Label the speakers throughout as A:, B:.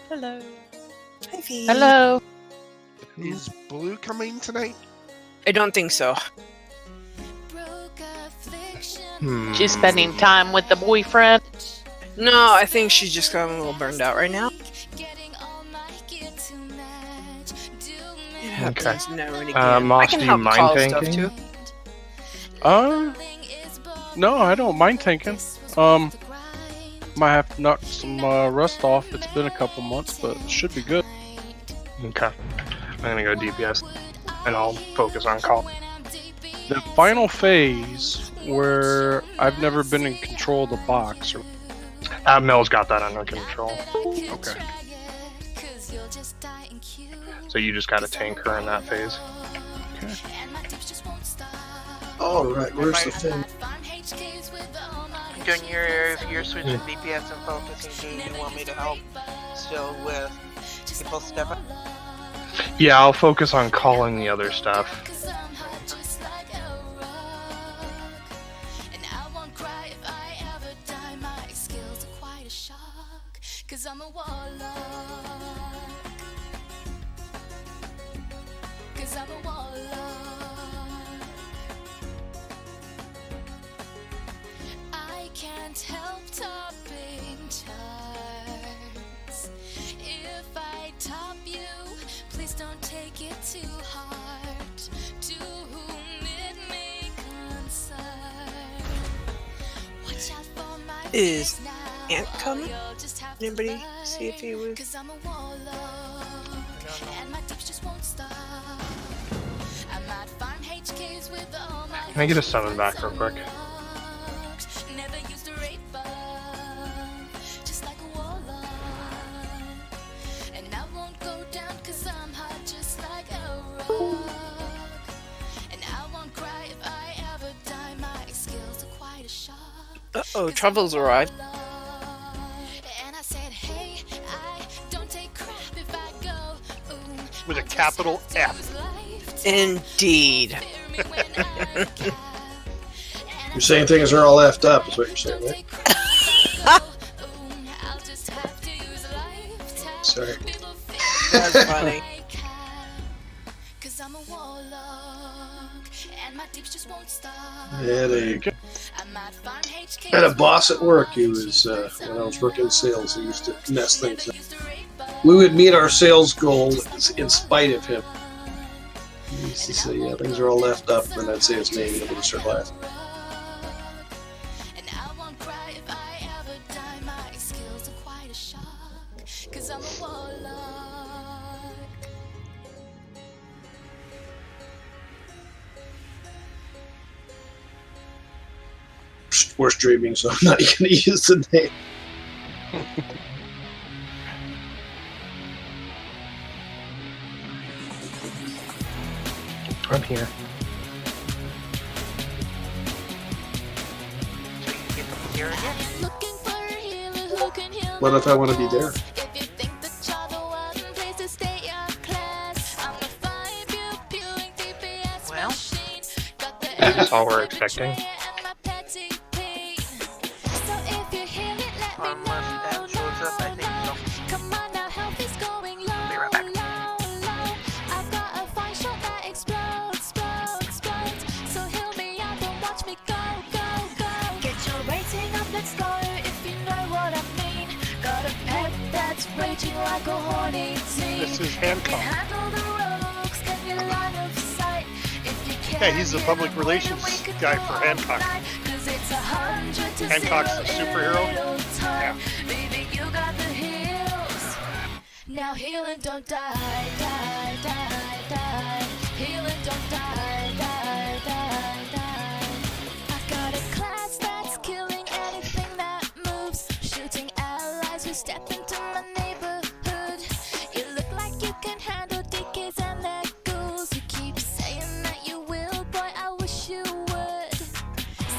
A: Hello.
B: Hi, V.
A: Hello.
C: Is Blue coming tonight?
B: I don't think so.
A: She's spending time with the boyfriend.
B: No, I think she's just gotten a little burned out right now. It happens now and again.
D: Moss,
B: I can
D: do you
B: help
D: mind
B: call
D: thinking?
B: stuff too.
D: No, I don't mind thinking. Might have to knock some rust off. It's been a couple months, but it should be good. Okay. I'm gonna go DPS, and I'll focus on call. The final phase, where I've never been in control of the box. Mel's got that under control. Okay. So you just gotta tank her in that phase. Okay.
E: Alright, where's the fin?
F: Junior, if you're switching DPS and focusing, do you want me to help still with people stepping?
D: Yeah, I'll focus on calling the other stuff.
G: Can't help topping charts. If I top you, please don't take it too hard. To whom it may concern. Watch out for my
B: Is Ant coming? Anybody see if he was?
G: Cause I'm a warlord, and my tips just won't stop. I might find HKs with all my
D: Can I get a summon back real quick?
B: Uh-oh, Trouble's arrived.
C: With a capital F.
B: Indeed.
E: You're saying things are all effed up, is what you're saying, right? Sorry.
B: That's funny.
E: Yeah, I had a boss at work. He was, when I was working in sales, he used to mess things up. We would meet our sales goal in spite of him. He used to say, yeah, things are all left up, and I'd say his name, and everybody would start laughing. We're streaming, so I'm not going to use the name.
D: I'm here.
F: So you get them here again?
E: What if I want to be there?
F: Well,
D: Is this all we're expecting?
F: unless that shows up, I think so. Be right back.
G: Get your rating up, let's go, if you know what I mean. Got a pet that's raging like a horny teen.
C: This is Hancock.
G: Handle the ropes, get your line of sight. If you can,
C: Yeah, he's the public relations guy for Hancock. Hancock's the superhero. Yeah.
G: Baby, you got the heels. Now heal and don't die, die, die, die. Heal and don't die, die, die, die. I've got a class that's killing anything that moves, shooting allies who step into my neighborhood. You look like you can handle DKs and their ghouls. You keep saying that you will, boy, I wish you would.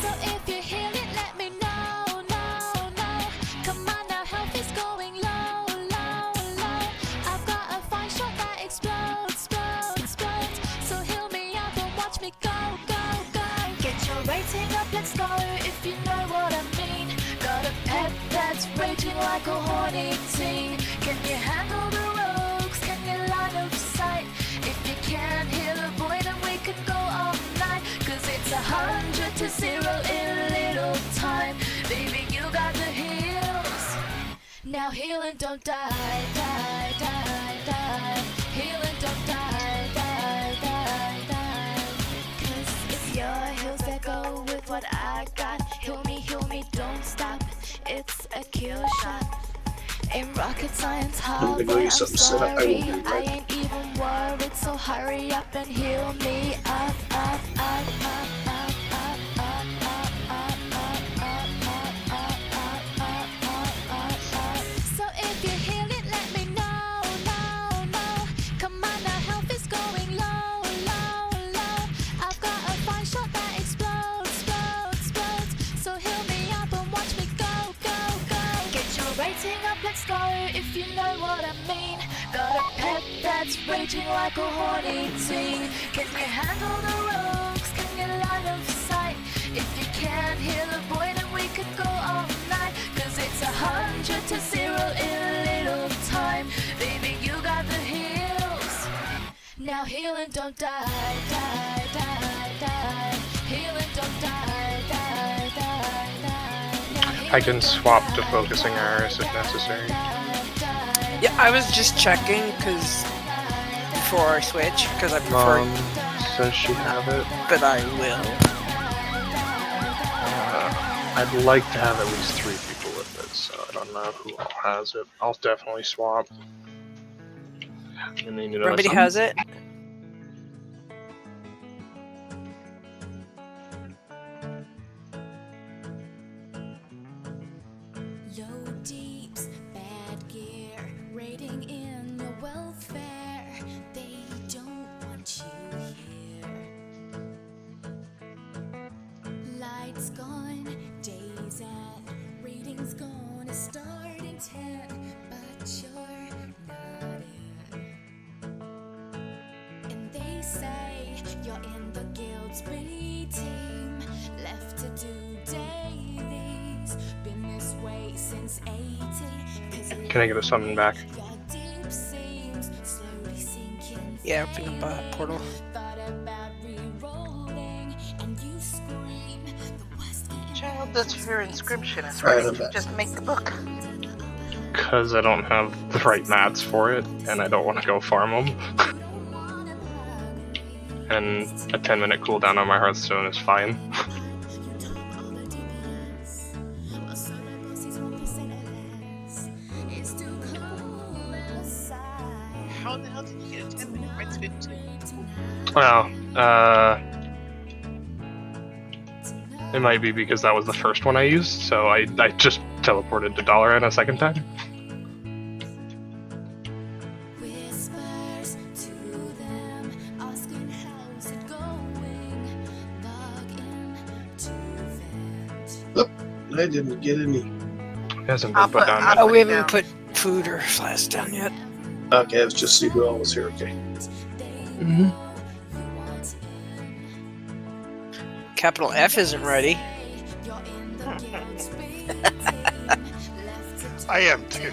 G: So if you hear it, let me know, no, no. Come on now, health is going low, low, low. I've got a fine shot that explodes, explodes, explodes. So heal me up and watch me go, go, go. Get your rating up, let's go, if you know what I mean. Got a pet that's raging like a horny teen. Can you handle to 0 in little time. Baby, you got the heals. Now heal and don't die, die, die, die. Heal and don't die, die, die, die. 'Cause if your heals that go with what I got, heal me, don't stop. It's a kill shot. Ain't rocket science hard,
E: I'm
G: but
E: gonna
G: I'm
E: do something set up. I
G: sorry.
E: won't be
G: I
E: right.
G: ain't even worried, so hurry up and heal me up, up, up, up, up, up, up, up, up, up, up. So if you heal it, let me know, no. Come on, the health is going low, low, low. I've got a fine shot that explodes. So heal me up and watch me go. Get your rating up, let's go, if you know what I mean. Got a pet that's raging like a horny teen. Can you handle the rogues? Can you line of sight? If you can't heal a boy, then we could go all night. 'Cause it's 100 to 0 in little time. Baby, you got the heals. Now heal and don't die, die, die, die. Heal and don't die, die, die, die. Now heal
D: I can
G: and don't
D: swap to
G: die,
D: focusing arrows if necessary.
B: Yeah, I was just checking because before I switch, because I prefer,
D: Says she have it.
B: but I will.
D: I'd like to have at least 3 people with it, so I don't know who all has it. I'll definitely swap. And then, you know,
B: Everybody has it.
G: Low deeps, bad gear, raiding in your welfare. They don't want you here. Lights gone, days at, reading's gonna start in 10, but you're not in. And they say you're in the guild's B team, left to do dailies. Been this way since 80.
D: Can I get a summon back?
G: Your deep seems slowly sinking.
B: Yeah, open up a portal.
G: Thought about re-rolling, and you scream. The West getting
F: Child, that's your inscription. It's
E: Alright,
F: ready.
E: I'm back.
F: Just make the book.
D: Because I don't have the right mats for it, and I don't want to go farm them. And a 10-minute cooldown on my Hearthstone is fine.
F: How the hell did you get a 10-minute? Mine's 15.
D: Well, it might be because that was the first one I used, so I just teleported to Dalaran a second time.
G: whispers to them, asking how's it going. Log in to vent.
E: I didn't get any.
D: It hasn't
F: I'll
D: been put
F: put-
D: down
F: I'll
D: yet.
B: Oh, we
F: down.
B: haven't put food or flask down yet.
E: Okay, let's just see who else was here. Okay.
D: Mhm.
B: Capital F isn't ready.
C: I am too.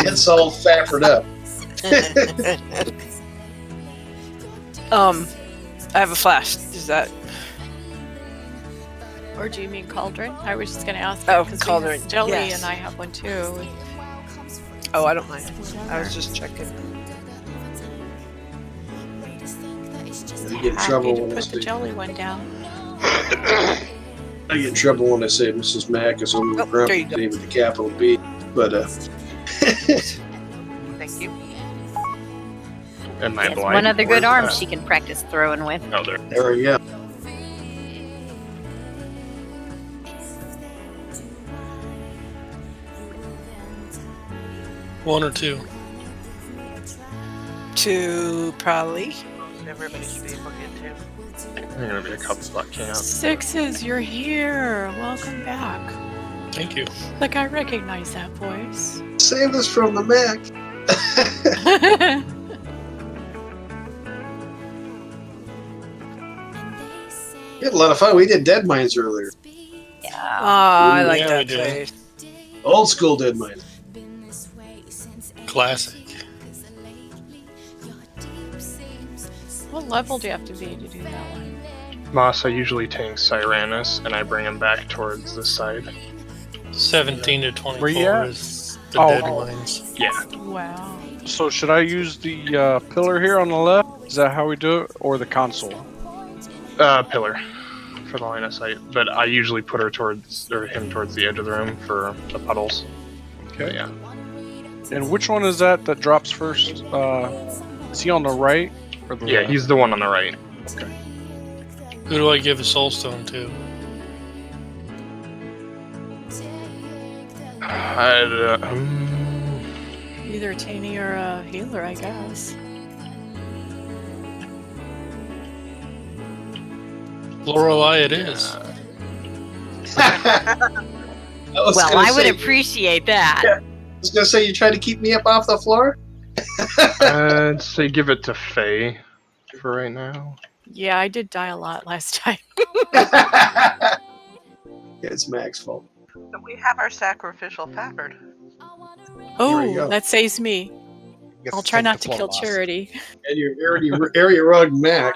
E: It's all Faffard up.
B: I have a flask. Is that?
A: Or do you mean cauldron? I was just gonna ask.
B: Oh,
A: because
B: cauldron,
A: Jelly
B: yes.
A: and I have one too.
B: Oh, I don't mind. I was just checking.
E: I get in
A: Happy
E: trouble
A: to
E: when I
A: put the
E: say
A: jelly one down.
E: I get in trouble when I say Mrs. Mack is on the
B: Oh,
E: front
B: there you go.
E: name with the capital B. But
F: Thank you.
D: And my
H: Yes,
D: blind
H: one other good
D: word,
H: arm she can practice throwing with.
D: No, there.
E: there we go.
I: One or two.
B: 2, probably.
F: Everybody should be able to get to.
D: There are gonna be a couple that can't.
A: Sixes, you're here. Welcome back.
I: Thank you.
A: Look, I recognize that voice.
E: Save us from the Mac. We had a lot of fun. We did Dead Mines earlier.
H: Yeah.
B: Oh, I like
I: Yeah,
B: that
I: we did.
B: place.
E: Old school Dead Mines.
I: Classic.
A: What level do you have to be to do that one?
I: Moss, I usually tank Cyranus, and I bring him back towards this side.
J: 17 to 24
D: Where you at?
J: is the
D: Oh.
J: deadlines.
I: Yeah.
A: Wow.
D: So should I use the pillar here on the left? Is that how we do it, or the console?
I: Pillar for the line of sight, but I usually put him towards the edge of the room for the puddles.
D: Okay.
I: Yeah.
D: And which one is that drops first? Is he on the right? Or the
I: Yeah,
D: left?
I: he's the one on the right.
D: Okay.
J: Who do I give a soul stone to?
B: Either a Tanny or a healer, I guess.
J: Lorelei it is.
H: Well, I would appreciate that.
E: I was gonna say, you trying to keep me up off the floor?
I: I'd say give it to Faye for right now.
B: Yeah, I did die a lot last time.
E: Yeah, it's Mac's fault.
F: So we have our sacrificial Faffard.
E: Here we
B: Oh,
E: go.
B: that saves me.
C: Gets
B: I'll try
C: take
B: not
C: the
B: to kill
C: blood loss.
B: Charity.
E: And your area rug Mac.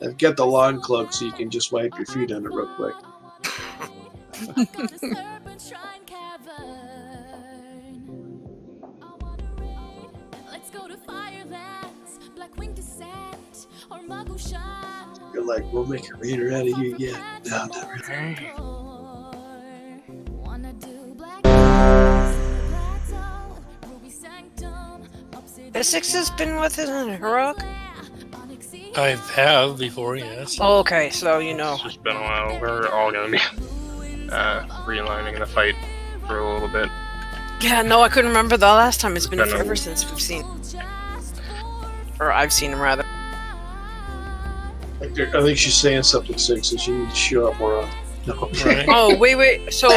E: I've got the lawn cloak so you can just wipe your feet on it real quick. You're like, we'll make a raider out of you yet. No, not really.
B: Essex has been with us in Heroic?
J: I have before, yes.
B: Oh, okay, so you know.
I: It's just been a while. We're all gonna be realigning the fight for a little bit.
B: Yeah, no, I couldn't remember the last time. It's been
I: Been a-
B: forever since we've seen. Or I've seen him, rather.
E: I think she's saying something, Six, so she needs to show up more often. No.
J: Right.
B: Oh, wait. So,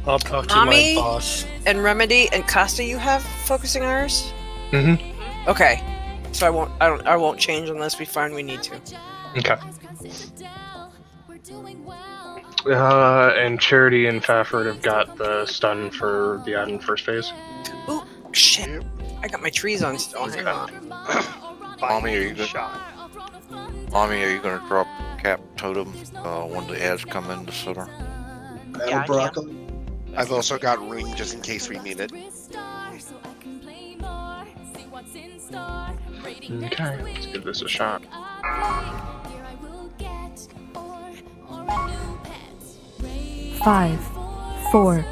J: I'll talk to
B: Mommy?
J: my boss.
B: and Remedy and Costa, you have focusing hours?
I: Mm-hmm.
B: Okay. So I won't change unless we find we need to.
I: Okay. And Charity and Fafford have got the stun for the ad in first phase.
B: Ooh, shit. I got my trees on still. Hang on.
K: Mommy, are you good?
C: Shot.
K: Mommy, are you gonna drop Cap Totem when the ads come in the center?
E: Battle
F: Yeah, I can.
E: broccoli.
C: I've also got ring just in case we need it.
I: Okay, let's give this a shot.
G: 5, 4,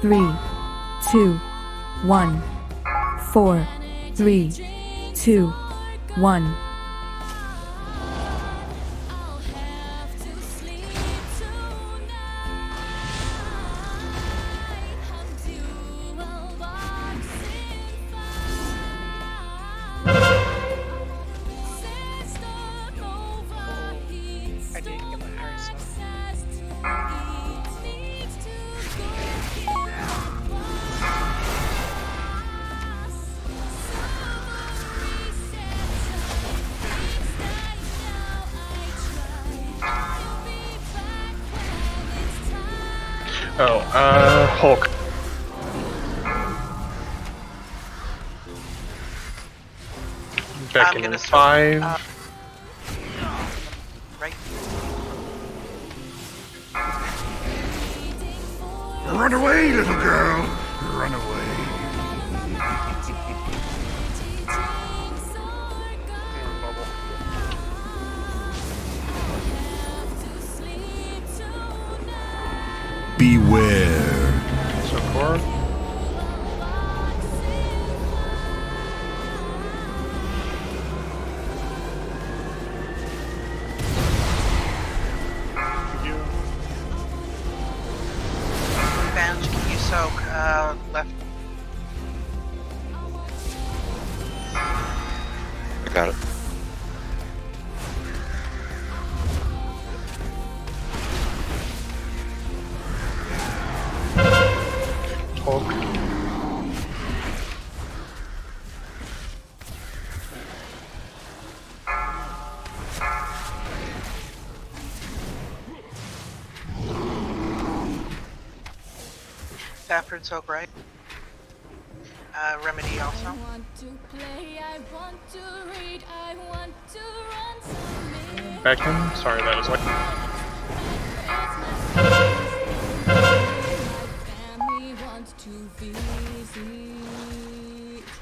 G: 3, 2, 1. 4, 3, 2, 1.
B: I didn't get my hours.
I: Oh, Hulk. Back
F: I'm
I: in
F: gonna
I: 5.
F: Right.
C: Run away, little girl. Run away.
L: Beware.
I: So Cora.
F: Revenge, can you soak left?
K: I got it.
I: Hulk.
F: Fafford soak right? Remedy also.
I: Back in. Sorry, that was like.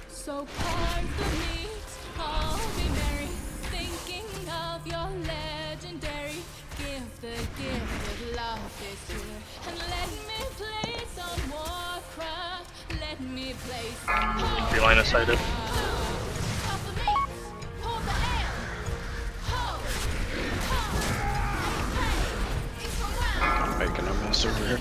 G: So carve the meat, I'll be merry, thinking of your legendary gift. The gift of love is here, and let me play some Warcraft. Let me play some more.
I: Be line of sighted.
G: Carve the meat, pull the air, ho, ho, hey,
D: Making a mess over here.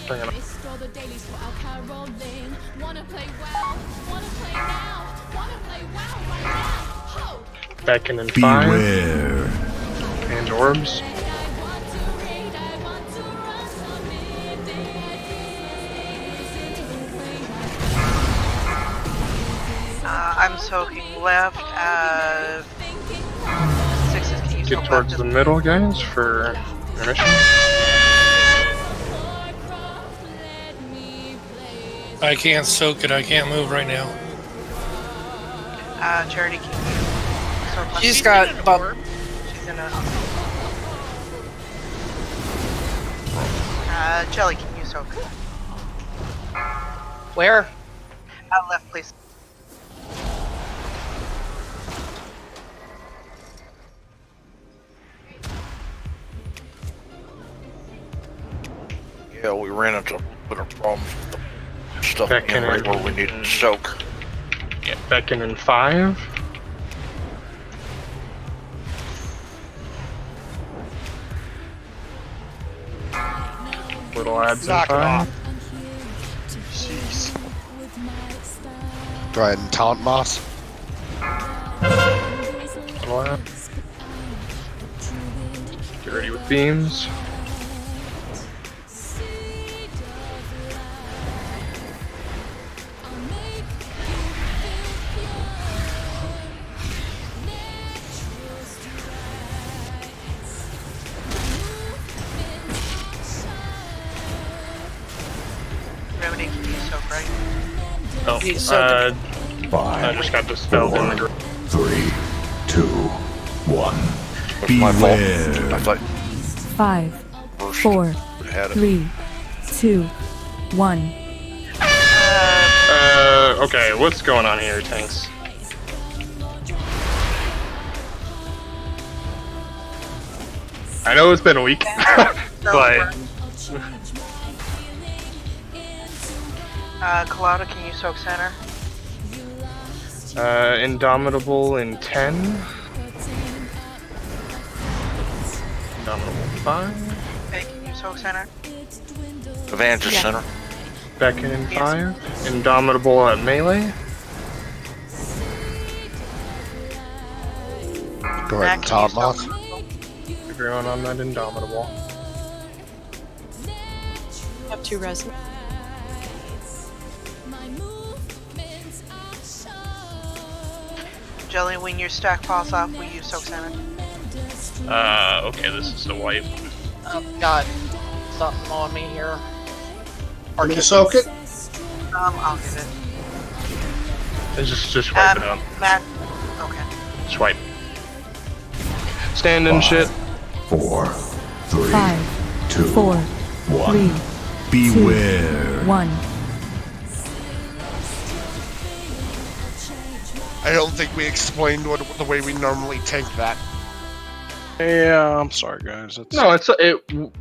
I: Bring it up.
G: Restore the dailies for our caroling. Wanna play WoW? Wanna play now? Wanna play WoW right now? Ho!
I: Back in 5.
C: Beware.
I: And orbs.
G: I want to raid, I want to run some midday
F: I'm soaking left. 6s, can you
I: Get
F: soak
I: towards
F: left?
I: the middle, guys, for intermission.
J: I can't soak it. I can't move right now.
F: Charity, can you soak left?
B: She's got bub.
F: She's in a. Jelly, can you soak?
A: Where?
F: Left, please.
K: Yeah, we ran into a bit of problems with the stuff
I: Back
K: in
I: in
K: right
I: it.
K: where we needed to soak.
I: Yeah, back in 5. Little ads
L: Knock
I: in
L: it
I: 5.
L: off. Jeez.
M: Go ahead and taunt Moss.
I: Little ad. Get ready with beams.
F: Remedy, can you soak right?
I: Oh,
B: He's
I: I
C: Five,
I: just got dispelled in the group.
C: 3, 2, 1.
K: That's my fault. I
C: Beware.
K: thought
N: 5,
K: first
N: 4,
K: had it.
N: 3, 2, 1.
I: Okay, what's going on here, tanks? I know it's been a week, but
F: Colada, can you soak center?
I: Indomitable in 10. Indomitable 5.
F: Hey, can you soak center?
K: Advantage
F: Yeah.
K: center.
I: Back in 5. Indomitable at melee.
M: Go ahead and taunt Moss.
I: Everyone on that Indomitable.
H: Have 2 res.
F: Jelly, when your stack falls off, will you soak center?
I: Okay, this is the wipe.
A: Oh, God. Something on me here.
E: Want me to soak it?
F: I'll get it.
I: Just wipe it up.
F: Matt. Okay.
I: Just wipe. Stand in shit.
C: 4, 3,
N: 5,
C: 2,
N: 4,
C: 1.
N: 3,
C: Beware.
N: 1.
M: I don't think we explained the way we normally tank that.
D: Yeah, I'm sorry, guys.
I: No,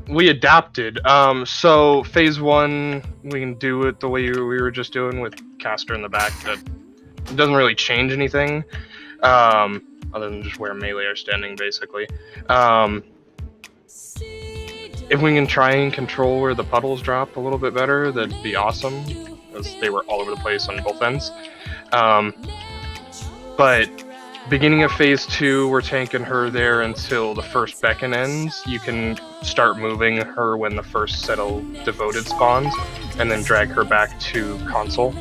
I: we adapted. So phase 1, we can do it the way we were just doing with caster in the back. That it doesn't really change anything, other than just where melee are standing, basically. If we can try and control where the puddles drop a little bit better, that'd be awesome, because they were all over the place on both ends. But beginning of phase 2, we're tanking her there until the first beacon ends. You can start moving her when the first set of devoted spawns, and then drag her back to console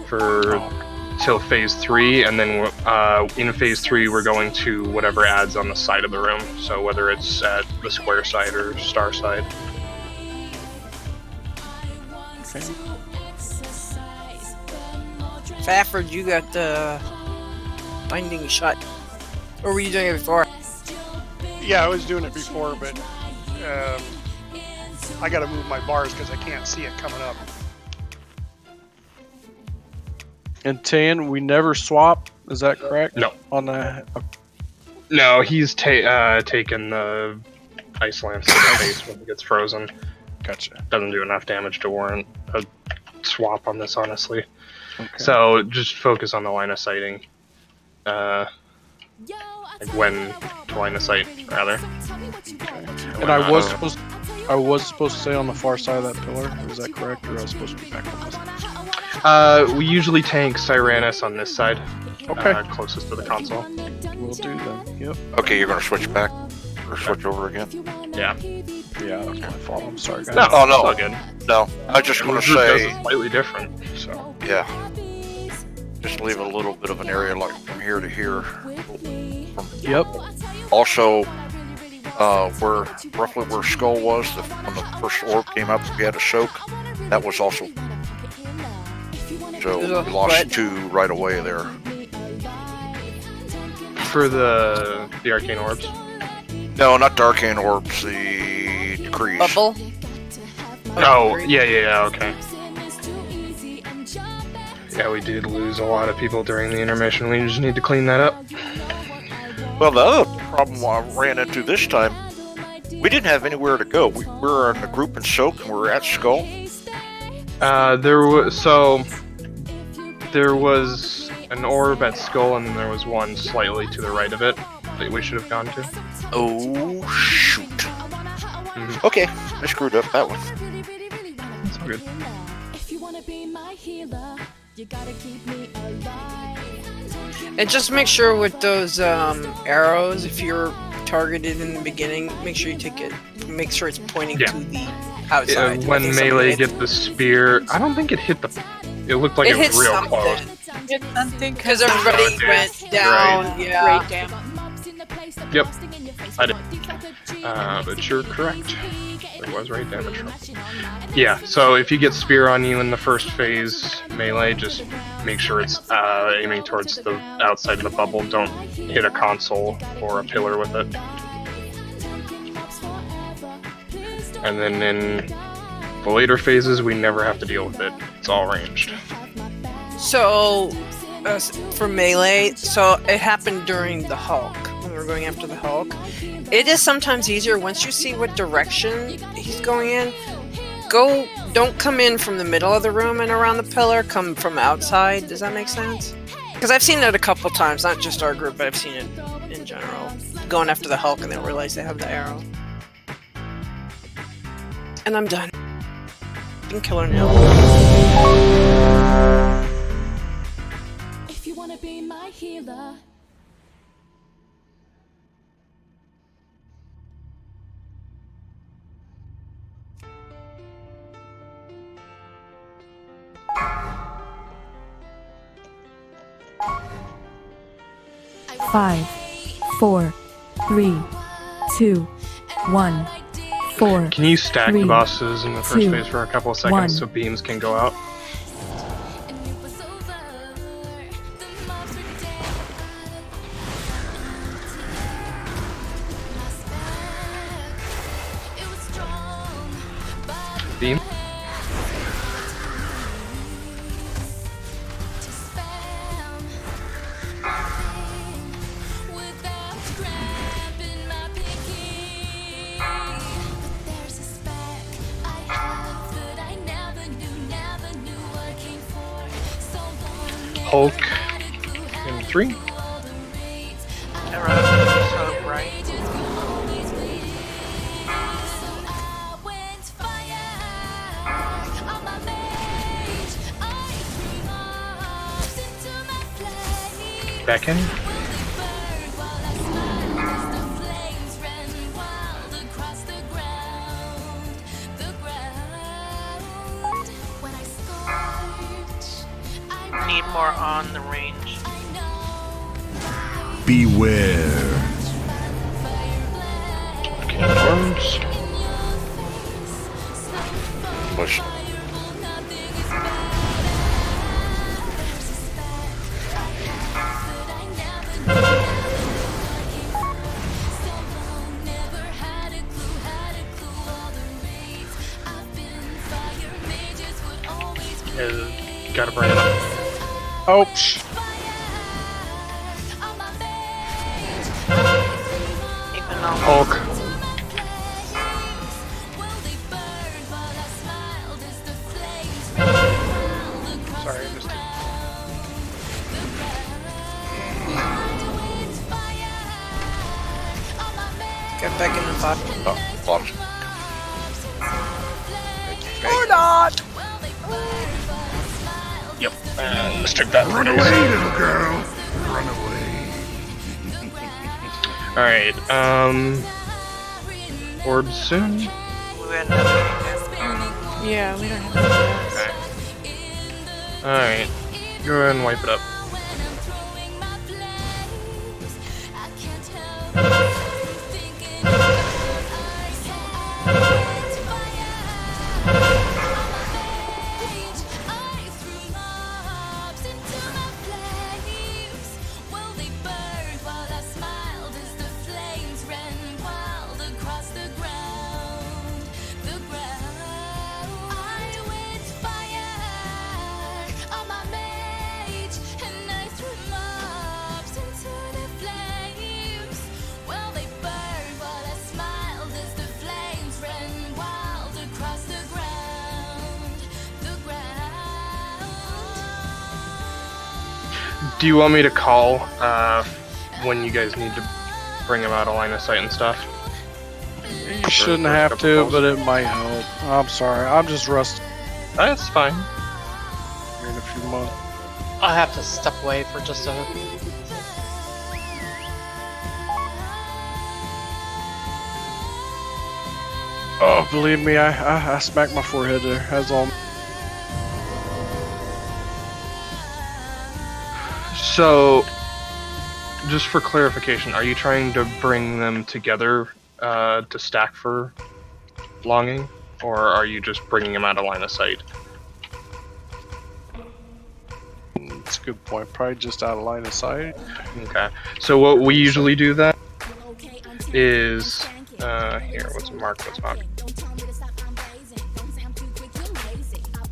I: for till phase 3, and then in phase 3 we're going to whatever adds on the side of the room. So whether it's at the square side or star side.
D: Okay.
B: Fafford, you got the binding shut. Or were you doing it before?
L: Yeah, I was doing it before, but I gotta move my bars because I can't see it coming up.
D: And Tan, we never swap. Is that correct?
I: No.
D: On the.
I: No, he's taken the ice lance to the face when it gets frozen.
D: Gotcha.
I: Doesn't do enough damage to warrant a swap on this, honestly.
D: Okay.
I: So just focus on the line of sighting. Like when to line of sight, rather.
D: And I was supposed to stay on the far side of that pillar. Is that correct, or I was supposed to be back on this side?
I: We usually tank Cyranus on this side.
D: Okay.
I: Closest to the console.
D: Will do then. Yep.
K: Okay, you're gonna switch back or switch over again.
I: Yeah.
D: Yeah, that was my fault. I'm sorry, guys.
I: No,
K: Oh no,
I: it's all good.
K: no. I just want to
I: Group does
K: say,
I: it slightly different. So
K: yeah. Just leave a little bit of an area like from here to here.
D: Yep.
K: Also, roughly where Skull was, when the first orb came up, we had a soak. That was also. So we lost 2 right away there.
I: for the arcane orbs.
K: No, not the arcane orbs. The decrees.
B: Bubble.
I: Oh, yeah, okay. Yeah, we did lose a lot of people during the intermission. We just need to clean that up.
K: Well, the other problem I ran into this time, we didn't have anywhere to go. We were in a group in Soak, and we were at Skull.
I: There was an orb at Skull, and there was one slightly to the right of it that we should have gone to.
K: Oh, shoot. Okay, I screwed up that one.
I: That's all good.
B: And just make sure with those arrows, if you're targeted in the beginning, make sure you take it. Make sure it's pointing to the outside.
I: When melee get the spear, I don't think it hit the. It looked like it was real close.
A: Hit something
B: because everybody went down.
I: Right.
B: Yeah.
A: Right down.
I: Yep, I did. But you're correct. It was right damage. Yeah, so if you get spear on you in the first phase melee, just make sure it's aiming towards the outside of the bubble. Don't hit a console or a pillar with it. And then in the later phases, we never have to deal with it. It's all ranged.
B: So, for melee, so it happened during the Hulk, when we were going after the Hulk. It is sometimes easier once you see what direction he's going in. Don't come in from the middle of the room and around the pillar, come from outside. Does that make sense? Because I've seen it a couple times, not just our group, but I've seen it in general. Going after the Hulk and then realize they have the arrow. And I'm done. I can kill her now.
G: If you wanna be my healer.
N: Five, 4, 3, 2, 1, 4.
I: Can you stack
N: 3,
I: the bosses in the first
N: 2,
I: phase for a couple of seconds
N: 1.
I: so beams can go out? Beam? Hulk in 3. Back in.
F: Need more on the range.
C: Beware.
I: Arms.
K: Push.
I: Gotta bring it up.
D: Oh,
I: Hulk.
L: Sorry, I missed it.
B: Get back in the pot.
K: Oh, launch.
B: Or not!
I: Yep. Let's check that.
C: Run away, little girl. Run away.
I: Alright, orbs soon?
B: Yeah, we don't have
I: Okay. Alright. Go ahead and wipe it up. Do you want me to call when you guys need to bring him out of line of sight and stuff?
D: you shouldn't have to, but it might help. I'm sorry, I'm just rusty
I: That's fine.
D: here in a few months.
A: I have to step away for just a.
D: Oh, believe me, I smacked my forehead there. That's all.
I: So, just for clarification, are you trying to bring them together to stack for longing, or are you just bringing them out of line of sight?
D: That's a good point. Probably just out of line of sight.
I: Okay. So what we usually do then is here. What's marked? What's marked?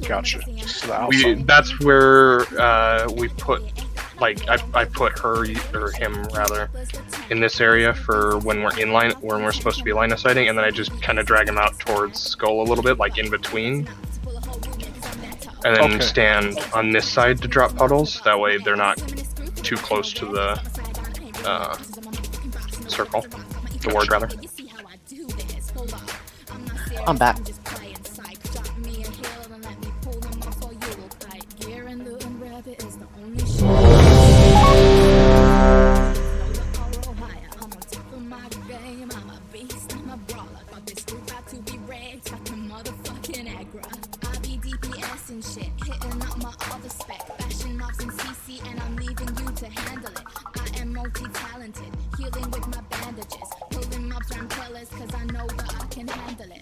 D: Gotcha. So the outside.
I: That's where we put. Like I put her or him rather in this area for when we're in line, when we're supposed to be line of sighting, and then I just kind of drag him out towards Skull a little bit, like in between, and then stand on this side to drop puddles. That way they're not too close to the circle, the ward rather.
A: I'm back.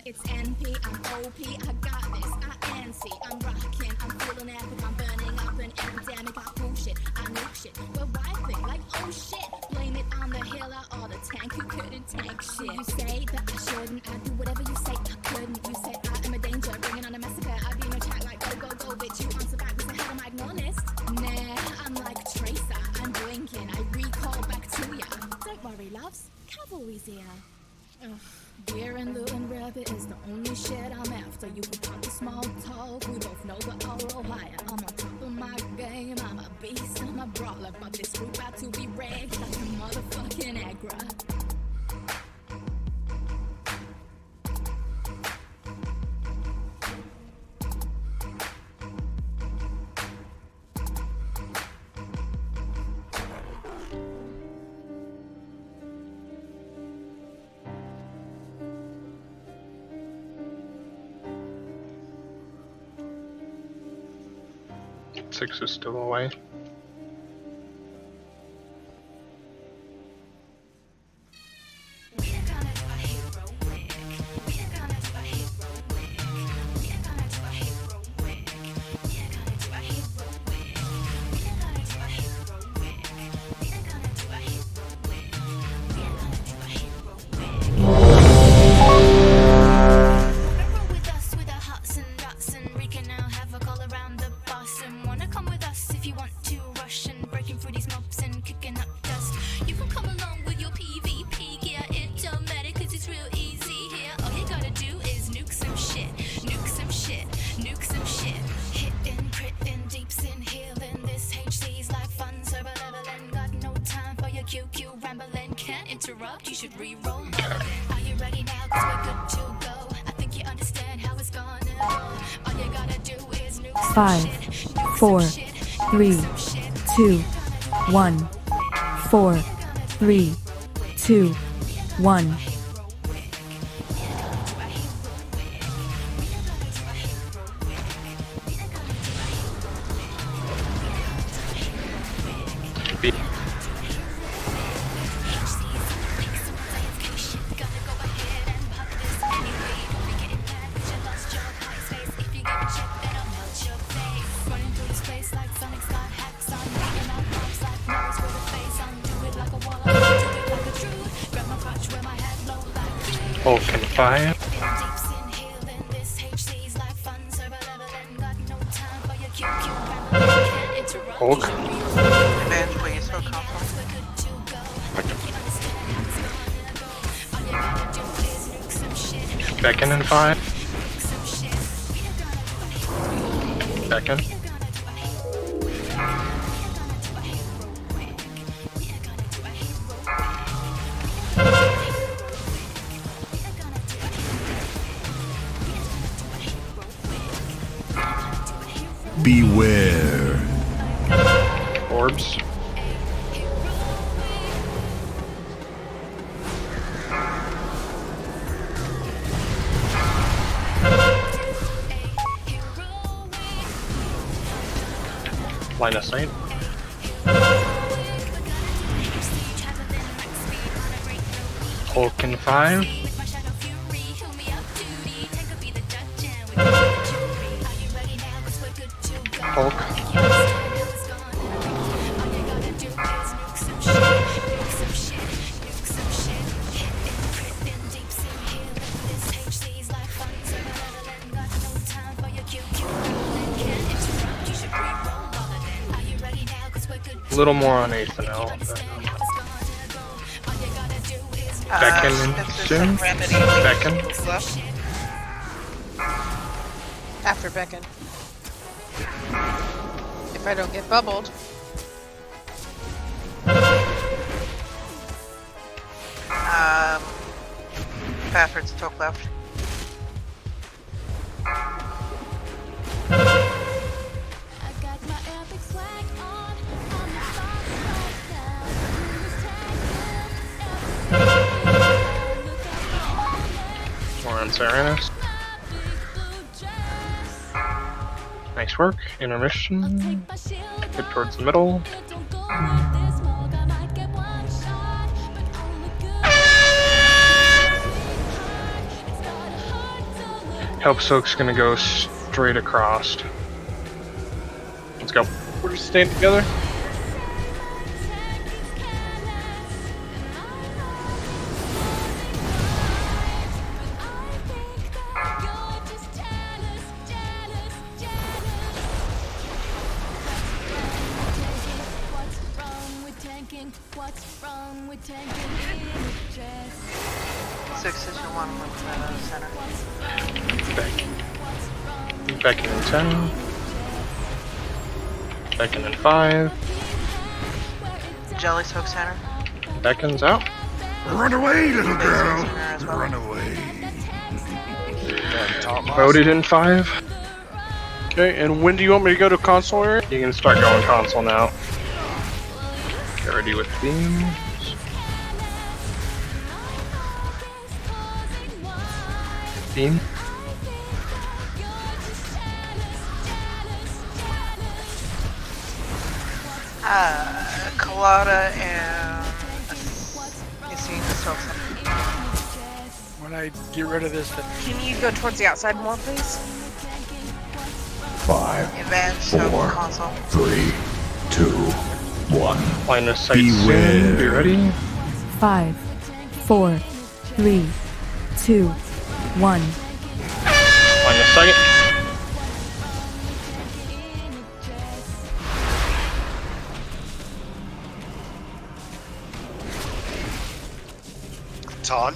G: It's NP, I'm OP, I got this, I NC, I'm rockin', I'm feeling epic, I'm burning up an epidemic, I push it, I nuke shit, we're wiping like oh shit, blame it on the healer or the tank, you couldn't tank shit. You say that I shouldn't, I do whatever you say I couldn't, you say I am a danger, bringing on a massacre, I be in a chat like go, bitch, you answer back, cause I had a my acknowledged. Nah, I'm like Tracer, I'm blinking, I recall back to ya. Don't worry loves, cavalry's here. Ugh. Beer and loot and rabbit is the only shit I'm after. You can talk the small talk, we both know the oral higher. I'm on top of my game, I'm a beast, I'm a brawler, but this group about to be wrecked like a motherfucking aggro.
I: Six is still away.
G: With us with our huts and ruts and wreaking our havoc all around the rambling, can't interrupt. You should re-roll. Are you ready now? 'Cause we're good to go. I think you understand how it's gonna go. All you gotta do is nuke some
N: 5,
G: shit, nuke
N: 4,
G: some shit,
N: 3,
G: nuke some shit.
N: 2, 1, 4, 3, 2, 1.
I: B. Hulk and fire. Hulk.
F: Advantage, please. Hook console.
I: Beckon and 5. Beckon.
C: Beware.
I: Orbs. Line of sight. Hulk and 5. Hulk. A little more on 8th now. Beckon soon. Beckon.
F: Left.
A: After Beckon. If I don't get bubbled.
F: Fafford's talk left.
I: More on Serenus. Nice work. Intermission. Get towards the middle. Help Soak's gonna go straight across. Let's go.
D: We're just staying together.
I: Beckon in 10. Beckon in 5.
F: Jelly's hook center.
I: Beckon's out.
C: Run away, little girl. Run away.
I: Voted in 5.
D: Okay, and when do you want me to go to console area?
I: You can start going console now. Get ready with beams. Beam.
F: Colada and Yassine still
J: When I get rid of this,
B: Can you go towards the outside more, please?
C: 5,
F: Advantage,
C: 4,
F: console.
C: 3, 2, 1.
I: Line of sight soon. Be ready.
N: 5, 4, 3, 2, 1.
I: Line of sight.
M: It's on.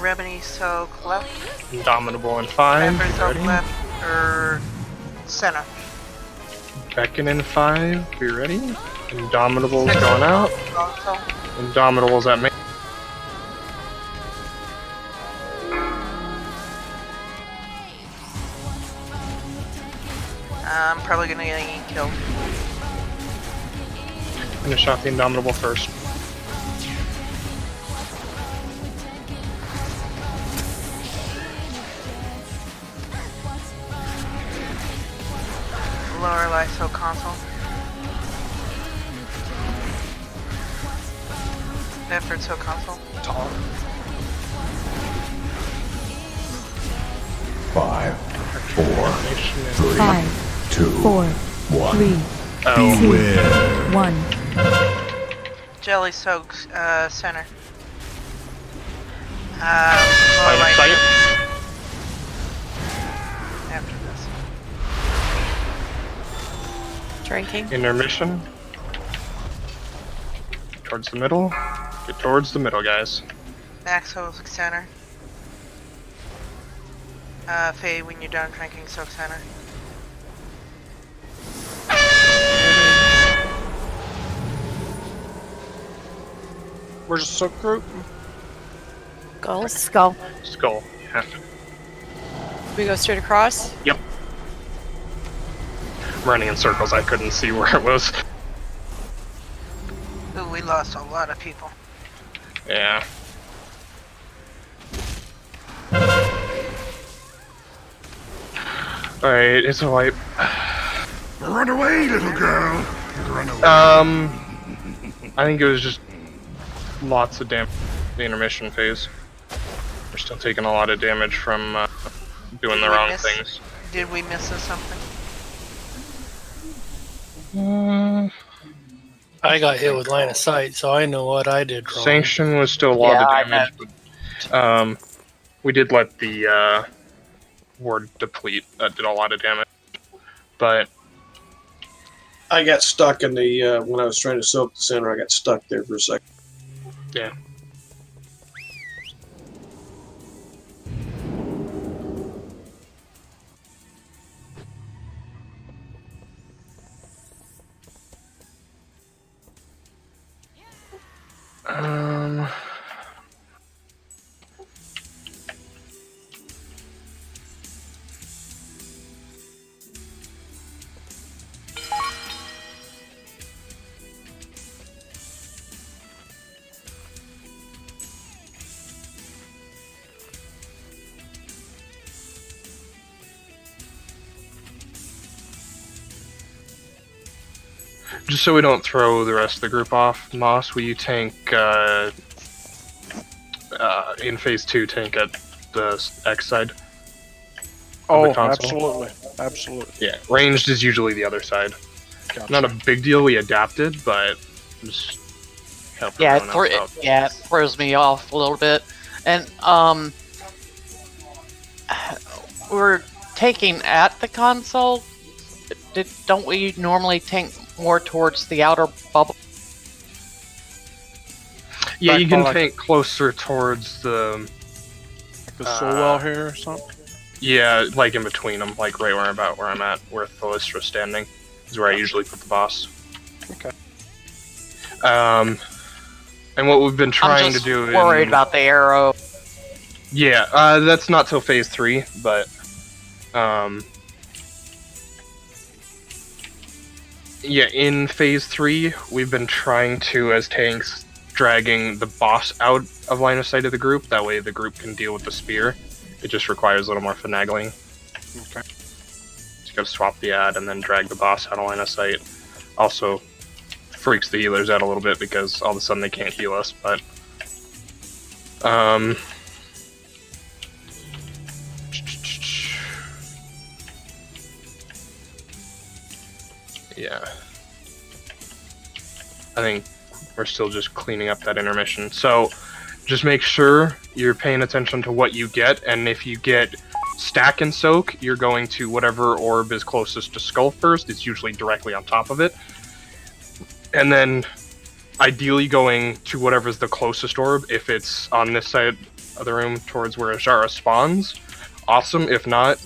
F: Remedy soak left.
I: Indomitable in 5.
F: Fafford
I: Be
F: soak
I: ready.
F: left. center.
I: Beckon in 5. Be ready. Indomitable's going out.
F: Also,
I: Indomitable's at me.
F: I'm probably gonna get killed.
I: Finish off the Indomitable first.
F: Lower LISO console. Faffard so console.
J: Tall.
C: 5, 4, 3,
N: 5,
C: 2,
N: 4,
C: 1.
N: 3,
C: Beware.
N: 2, 1.
F: Jelly soaks center. Lower
I: Line of
F: right.
I: sight.
F: After this.
H: Drinking.
I: Intermission. Towards the middle. Get towards the middle, guys.
F: Max soak center. Faye, when you're done drinking, soak center.
D: Where's the soak group?
H: Skull.
I: Skull. Yeah.
H: We go straight across?
I: Yep. I'm running in circles. I couldn't see where it was.
F: Ooh, we lost a lot of people.
I: Yeah. Alright, it's a wipe.
C: Run away, little girl. Run away.
I: I think it was just lots of damage the intermission phase. We're still taking a lot of damage from doing the wrong things.
F: Did we miss something?
J: I got hit with line of sight, so I know what I did wrong.
I: Sanction was still a lot of damage, but we did let the ward deplete. That did a lot of damage. But
E: I got stuck in the when I was trying to soak the center. I got stuck there for a second.
I: yeah. Just so we don't throw the rest of the group off, Moss, will you tank in phase 2? Tank at the X side.
D: Oh, absolutely.
I: Yeah, ranged is usually the other side.
D: Gotcha.
I: Not a big deal. We adapted, but just help
A: Yeah,
I: everyone else out.
A: it throws me off a little bit. And we're taking at the console. Don't we normally tank more towards the outer bubble?
I: Yeah, you can
D: Like
I: tank closer towards the
D: soul well here or something?
I: Yeah, like in between them, like right where I'm at, where Thallistra's standing, is where I usually put the boss.
D: Okay.
I: And what we've been trying to do
A: I'm just worried about the arrow.
I: Yeah, that's not till phase 3, but yeah, in phase 3, we've been trying to, as tanks, dragging the boss out of line of sight of the group. That way the group can deal with the spear. It just requires a little more finagling.
D: Okay.
I: Just gotta swap the ad and then drag the boss out of line of sight. Also, freaks the healers out a little bit because all of a sudden they can't heal us, but yeah. I think we're still just cleaning up that intermission. So just make sure you're paying attention to what you get, and if you get stack and soak, you're going to whatever orb is closest to Skull first. It's usually directly on top of it. And then ideally going to whatever's the closest orb. If it's on this side of the room towards where Azara spawns, awesome. If not,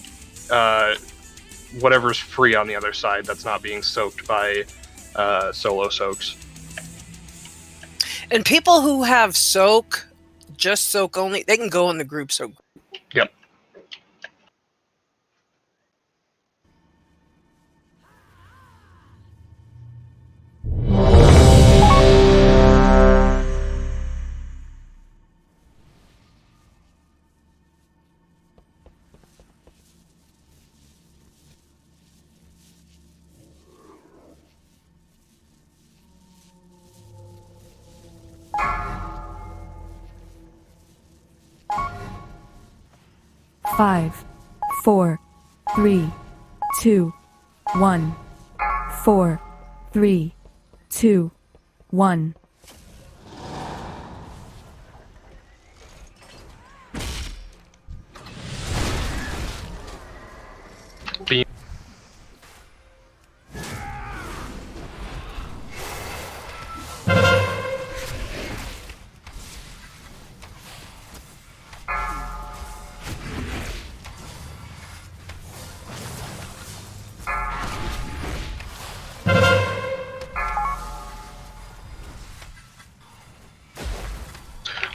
I: whatever's free on the other side that's not being soaked by solo soaks.
B: And people who have soak, just soak only, they can go in the group soak.
I: Yep.
N: Five, 4, 3, 2, 1. 4, 3, 2, 1.
I: Beam.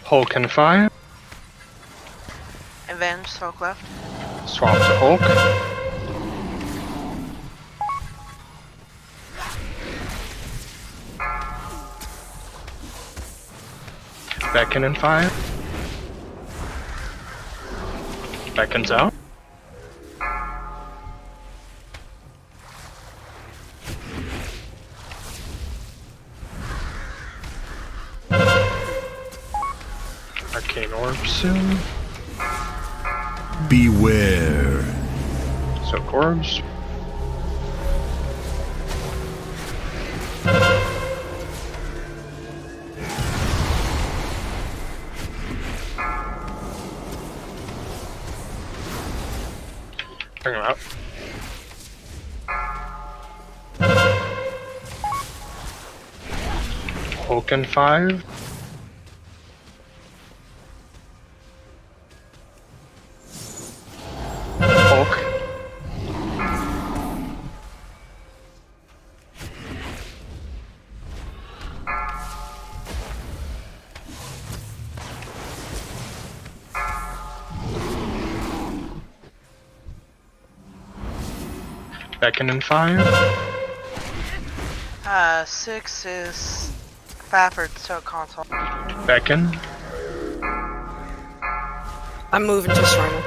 I: Hulk and fire.
F: Advantage, soak left.
I: Swap to Hulk. Beckon and fire. Beckon's out. Arcane orb soon.
C: Beware.
I: Soak orbs. Bring him out. Hulk and 5. Hulk. Beckon and 5.
F: 6 is Fafford, so console.
I: Beckon.
B: I'm moving to Serena.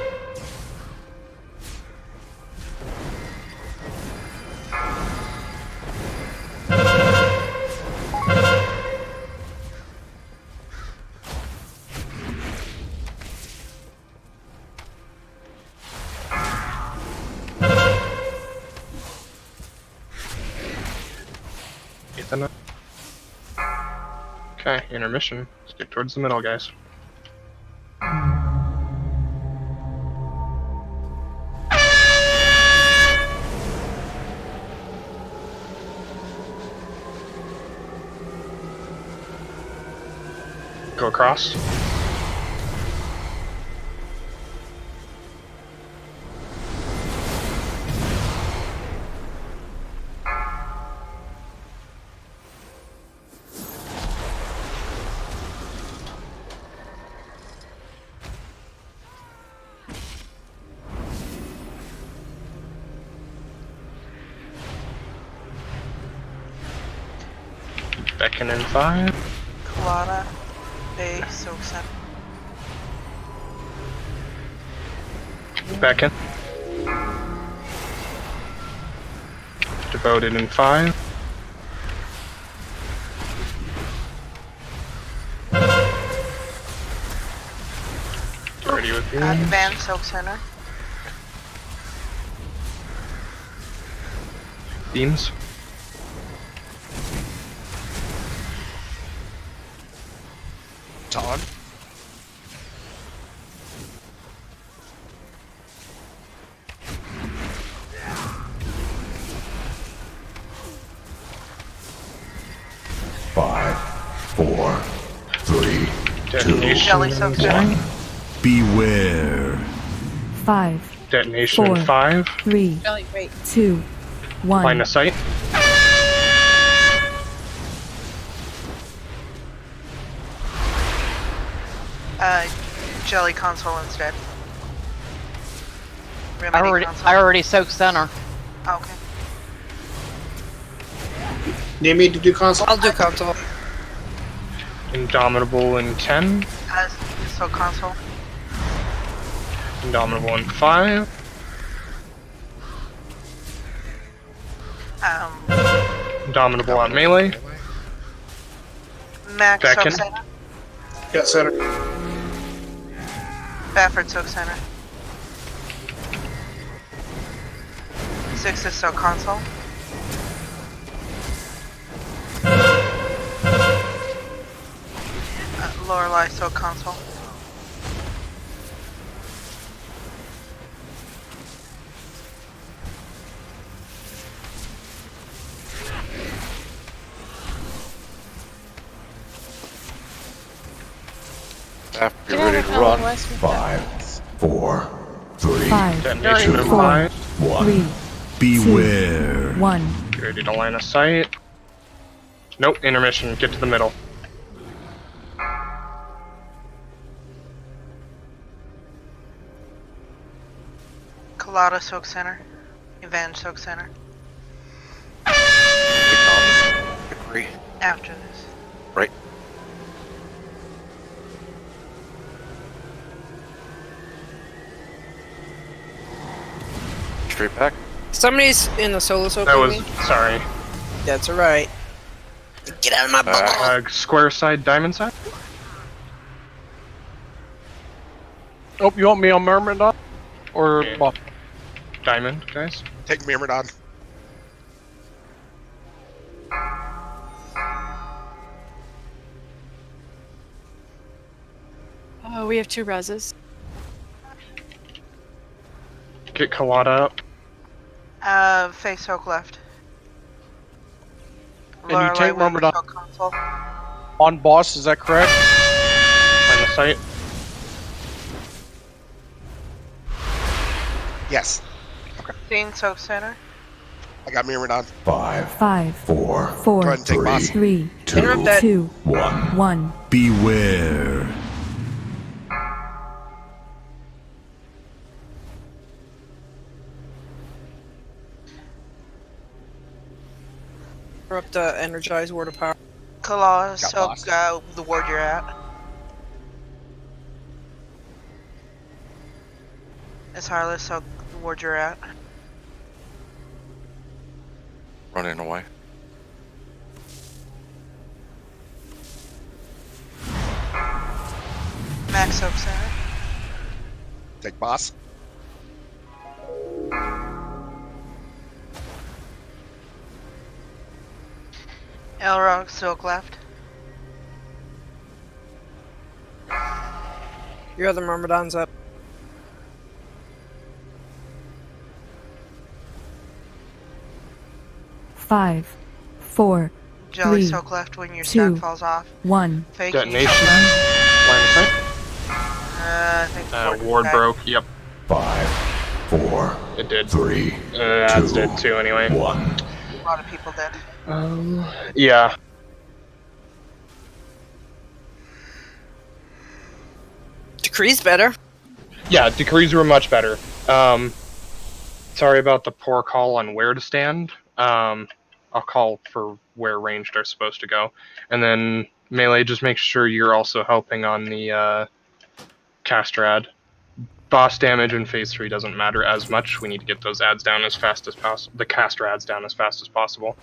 I: Ethan. Okay, intermission. Let's get towards the middle, guys. Go across. Beckon in 5.
F: Colada, Bay, soak 7.
I: Beckon. Devoted in 5. Ready with you.
F: Advantage, soak center.
I: Beams.
M: Todd.
C: Five, 4, 3, 2,
F: Jelly soak center.
C: 1. Beware.
N: 5,
I: Detonation in
N: Four.
I: 5.
N: 3,
H: Jelly, wait.
N: 2, 1.
I: Line of sight.
F: Jelly console instead.
A: I
F: Remedy
A: already,
F: console.
A: I already soaked center.
F: Okay.
E: Need me to do console?
B: I'll do console.
I: Indomitable in 10.
F: So console.
I: Indomitable in 5. Indomitable on melee.
F: Max soak
I: Second.
F: center.
E: Got center.
F: Fafford soak center. 6 is soak console. Lorelei soak console.
K: After you're ready to run.
C: 5, 4, 3,
N: 5,
I: Detonation in
N: 4,
I: 5.
N: 3,
C: beware.
N: 1.
I: Get ready to line of sight. Nope, intermission. Get to the middle.
F: Colada soak center. Evenge soak center.
K: Agree.
F: After this.
K: Right. Straight back.
B: Somebody's in the solo soak
I: That
B: with
I: was.
B: me.
I: Sorry.
B: That's alright. Get out of my bubble.
I: Square side, diamond side?
D: Oh, you want me on Myrmidon? Or
I: Yeah.
D: buff?
I: Diamond, guys.
M: Take Myrmidon.
H: Oh, we have 2 reses.
I: Get Colada up.
F: Face soak left.
D: And you
F: Lorelei
D: take
F: with
D: Myrmidon
F: soak console.
D: on boss, is that correct?
I: Line of sight.
M: Yes.
F: Dean soak center.
M: I got Myrmidon.
C: 5,
N: 5,
C: 4,
N: 4,
M: Go ahead and take boss.
N: 3,
B: Interrupt that.
N: 2,
C: 1.
N: 1.
C: Beware.
B: Interrupt the energize word of power.
F: Kalala
M: Got
F: soak
M: boss.
F: the ward you're at. It's Harless soak the ward you're at.
K: Running away.
F: Max soak center.
M: Take boss.
F: Elrog soak left.
B: Your other Myrmidon's up.
N: Five, 4,
F: Jelly
N: 3,
F: soak left when your
N: 2,
F: stack falls off.
N: 1.
F: Faking
I: Detonation.
F: soak left.
I: Line of sight.
F: I think
I: Ward broke. Yep,
C: 5, 4,
I: it did.
C: 3,
I: That's
C: 2,
I: did too, anyway.
C: 1.
F: A lot of people did.
I: Yeah.
B: Decree's better.
I: Yeah, decrees were much better. Sorry about the poor call on where to stand. I'll call for where ranged are supposed to go. And then melee, just make sure you're also helping on the castrad. Boss damage in phase 3 doesn't matter as much. We need to get those ads down as fast as possible. The castrads down as fast as possible.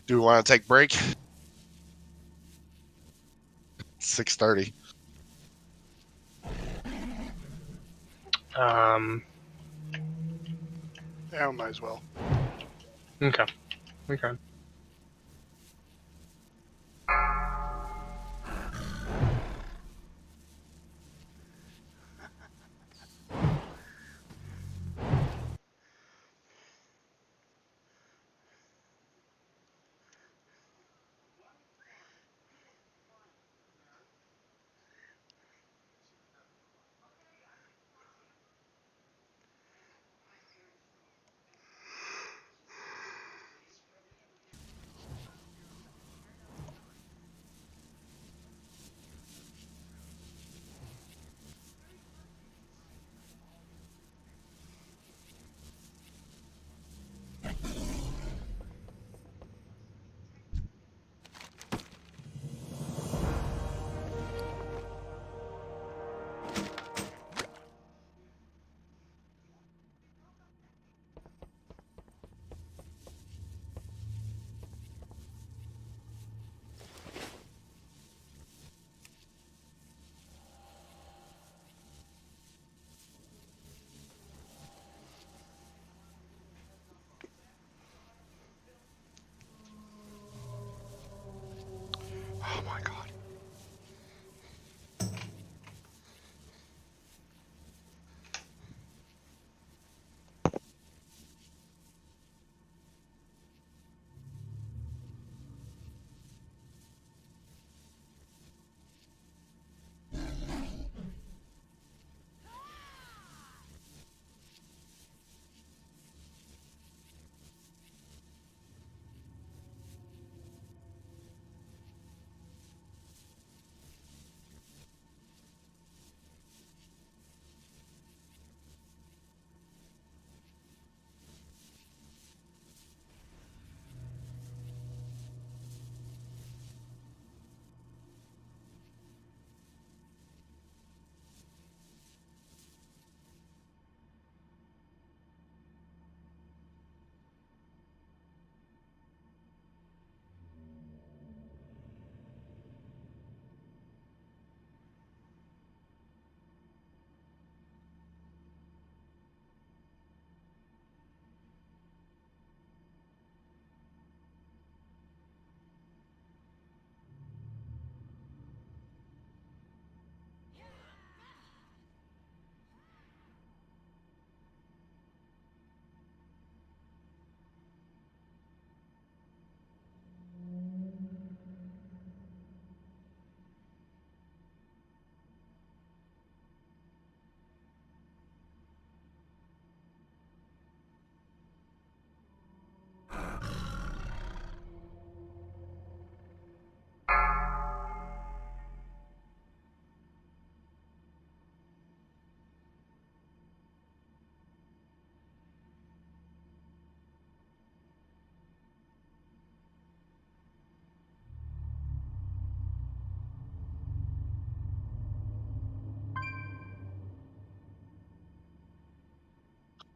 M: Do we want to take a break? 6:30.
L: Yeah, might as well.
I: Okay. Okay.
M: Oh my god.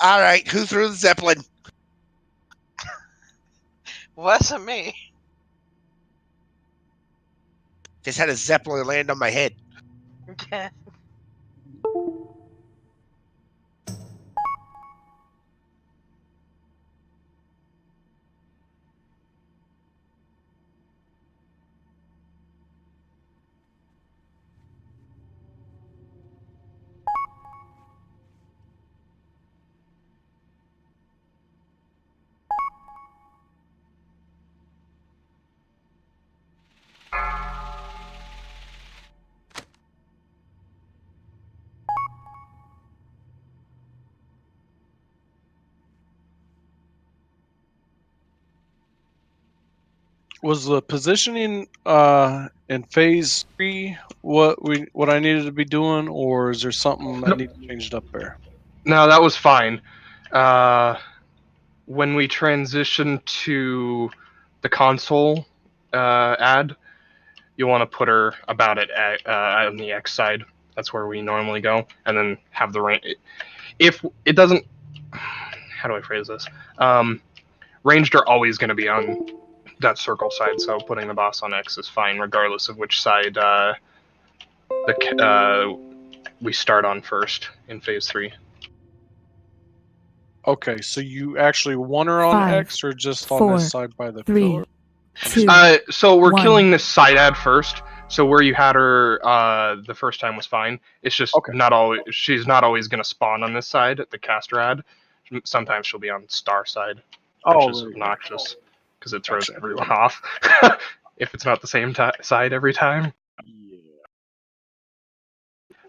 M: All right, who threw the Zeppelin?
F: Wasn't me.
M: Just had a Zeppelin land on my head.
F: Okay.
D: Was the positioning in phase 3 what I needed to be doing, or is there something that needs changed up there?
I: No, that was fine. When we transition to the console ad, you want to put her about it on the X side. That's where we normally go, and then have the range. If it doesn't, how do I phrase this? Ranged are always going to be on that circle side, so putting the boss on X is fine, regardless of which side we start on first in phase 3.
D: Okay, so you actually want her on
N: 5,
D: X or just on
N: 4,
D: this side by the
N: 3,
D: pillar?
N: 2,
I: So we're
N: 1.
I: killing this side ad first. So where you had her the first time was fine. It's just not always. She's not always going to spawn on this side, the caster ad. Sometimes she'll be on star side, which is obnoxious because it throws everyone off if it's not the same side every time.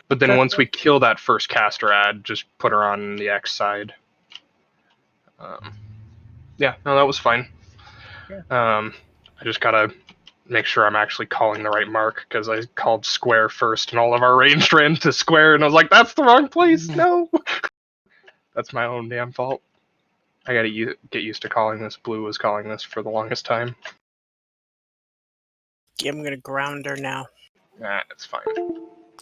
I: But then once we kill that first caster ad, just put her on the X side. Yeah, no, that was fine. I just gotta make sure I'm actually calling the right mark, because I called square first and all of our ranged ran to square, and I was like, that's the wrong place, no! That's my own damn fault. I gotta get used to calling this. Blue was calling this for the longest time.
B: Yeah, I'm gonna ground her now.
I: Nah, it's fine.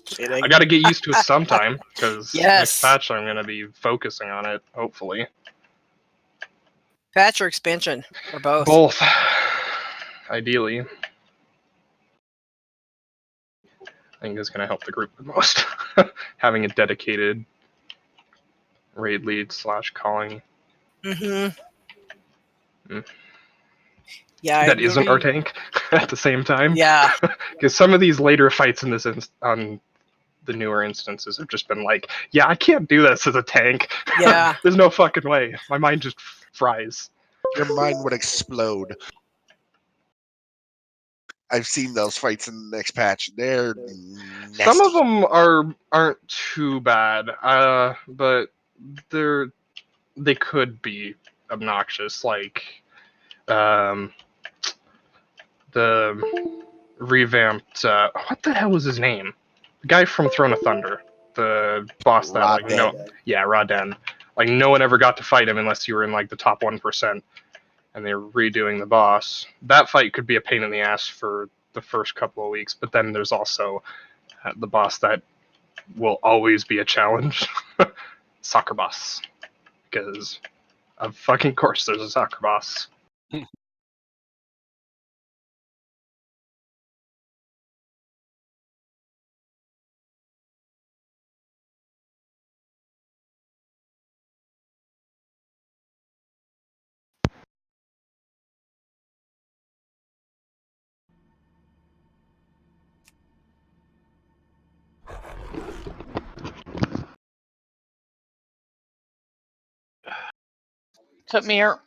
B: Kidding.
I: I gotta get used to it sometime, because
B: Yes.
I: next patch I'm gonna be focusing on it, hopefully.
B: Patch or expansion? Or both?
I: Both. Ideally. I think is going to help the group the most. Having a dedicated raid lead / calling.
B: Mm-hmm. Yeah,
I: that isn't our tank at the same time.
B: Yeah.
I: Because some of these later fights in this on the newer instances have just been like, yeah, I can't do this as a tank.
B: Yeah.
I: There's no fucking way. My mind just fries.
M: Your mind would explode. I've seen those fights in the next patch. They're nasty.
I: Some of them aren't too bad, but they could be obnoxious. Like the revamped what the hell was his name? The guy from Throne of Thunder, the boss that Raden. Like no one ever got to fight him unless you were in like the top 1%, and they're redoing the boss. That fight could be a pain in the ass for the first couple of weeks, but then there's also the boss that will always be a challenge, soccer boss, because of fucking course there's a soccer boss.
A: Tamir.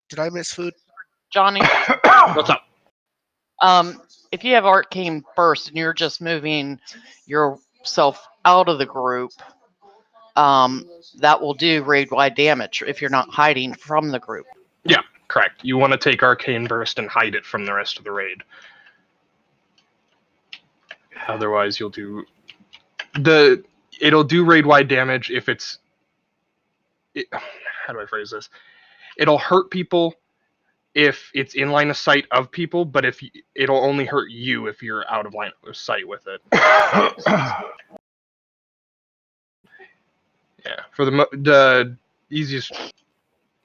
M: Did I miss food?
A: Johnny.
I: What's up?
A: If you have Arcane Burst and you're just moving yourself out of the group, that will do raid-wide damage if you're not hiding from the group.
I: Yeah, correct. You want to take Arcane Burst and hide it from the rest of the raid. Otherwise, you'll do it'll do raid-wide damage if it's. How do I phrase this? It'll hurt people if it's in line of sight of people, but it'll only hurt you if you're out of line of sight with it. Yeah, for the easiest,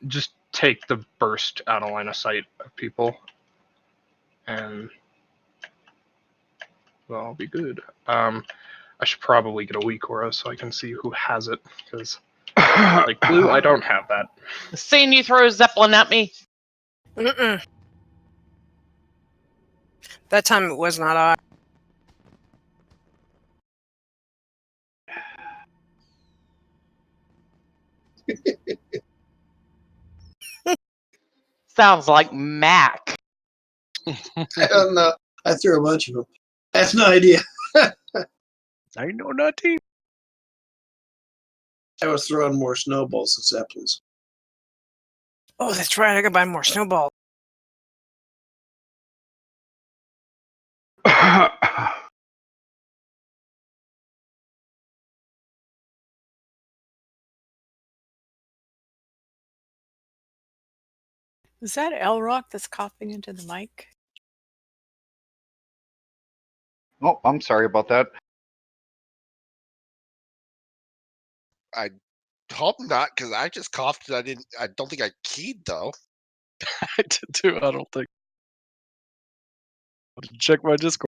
I: just take the burst out of line of sight of people, and well, I'll be good. I should probably get a weak aura so I can see who has it, because like Blue, I don't have that.
A: Seeing you throw a Zeppelin at me?
B: Mm-mm. That time it was not I.
A: Sounds like Mac.
E: I don't know. I threw a bunch of them. I have no idea.
D: I know nothing.
E: I was throwing more snowballs than zeppelins.
B: Oh, that's right. I gotta buy more snowballs.
H: Is that Elrock that's coughing into the mic?
O: Oh, I'm sorry about that.
M: I hope not, because I just coughed and I don't think I keyed though.
D: I did too. I don't think. I'll check my Discord.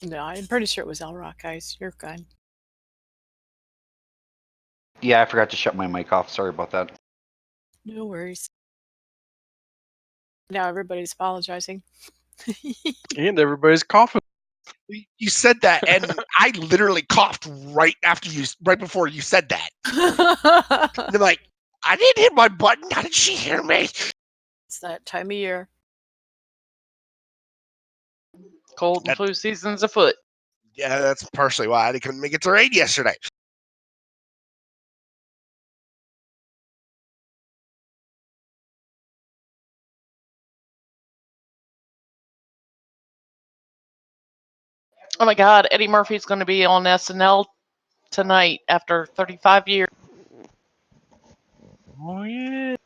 H: No, I'm pretty sure it was Elrock, guys. You're good.
O: Yeah, I forgot to shut my mic off. Sorry about that.
H: No worries. Now everybody's apologizing.
D: And everybody's coughing.
M: You said that, and I literally coughed right before you said that. And I'm like, I didn't hit my button. How did she hear me?
H: It's that time of year.
A: Cold and flu season's afoot.
M: Yeah, that's partially why I couldn't make it to raid yesterday.
A: Oh my God, Eddie Murphy's going to be on SNL tonight after 35 years.
D: Oh yeah.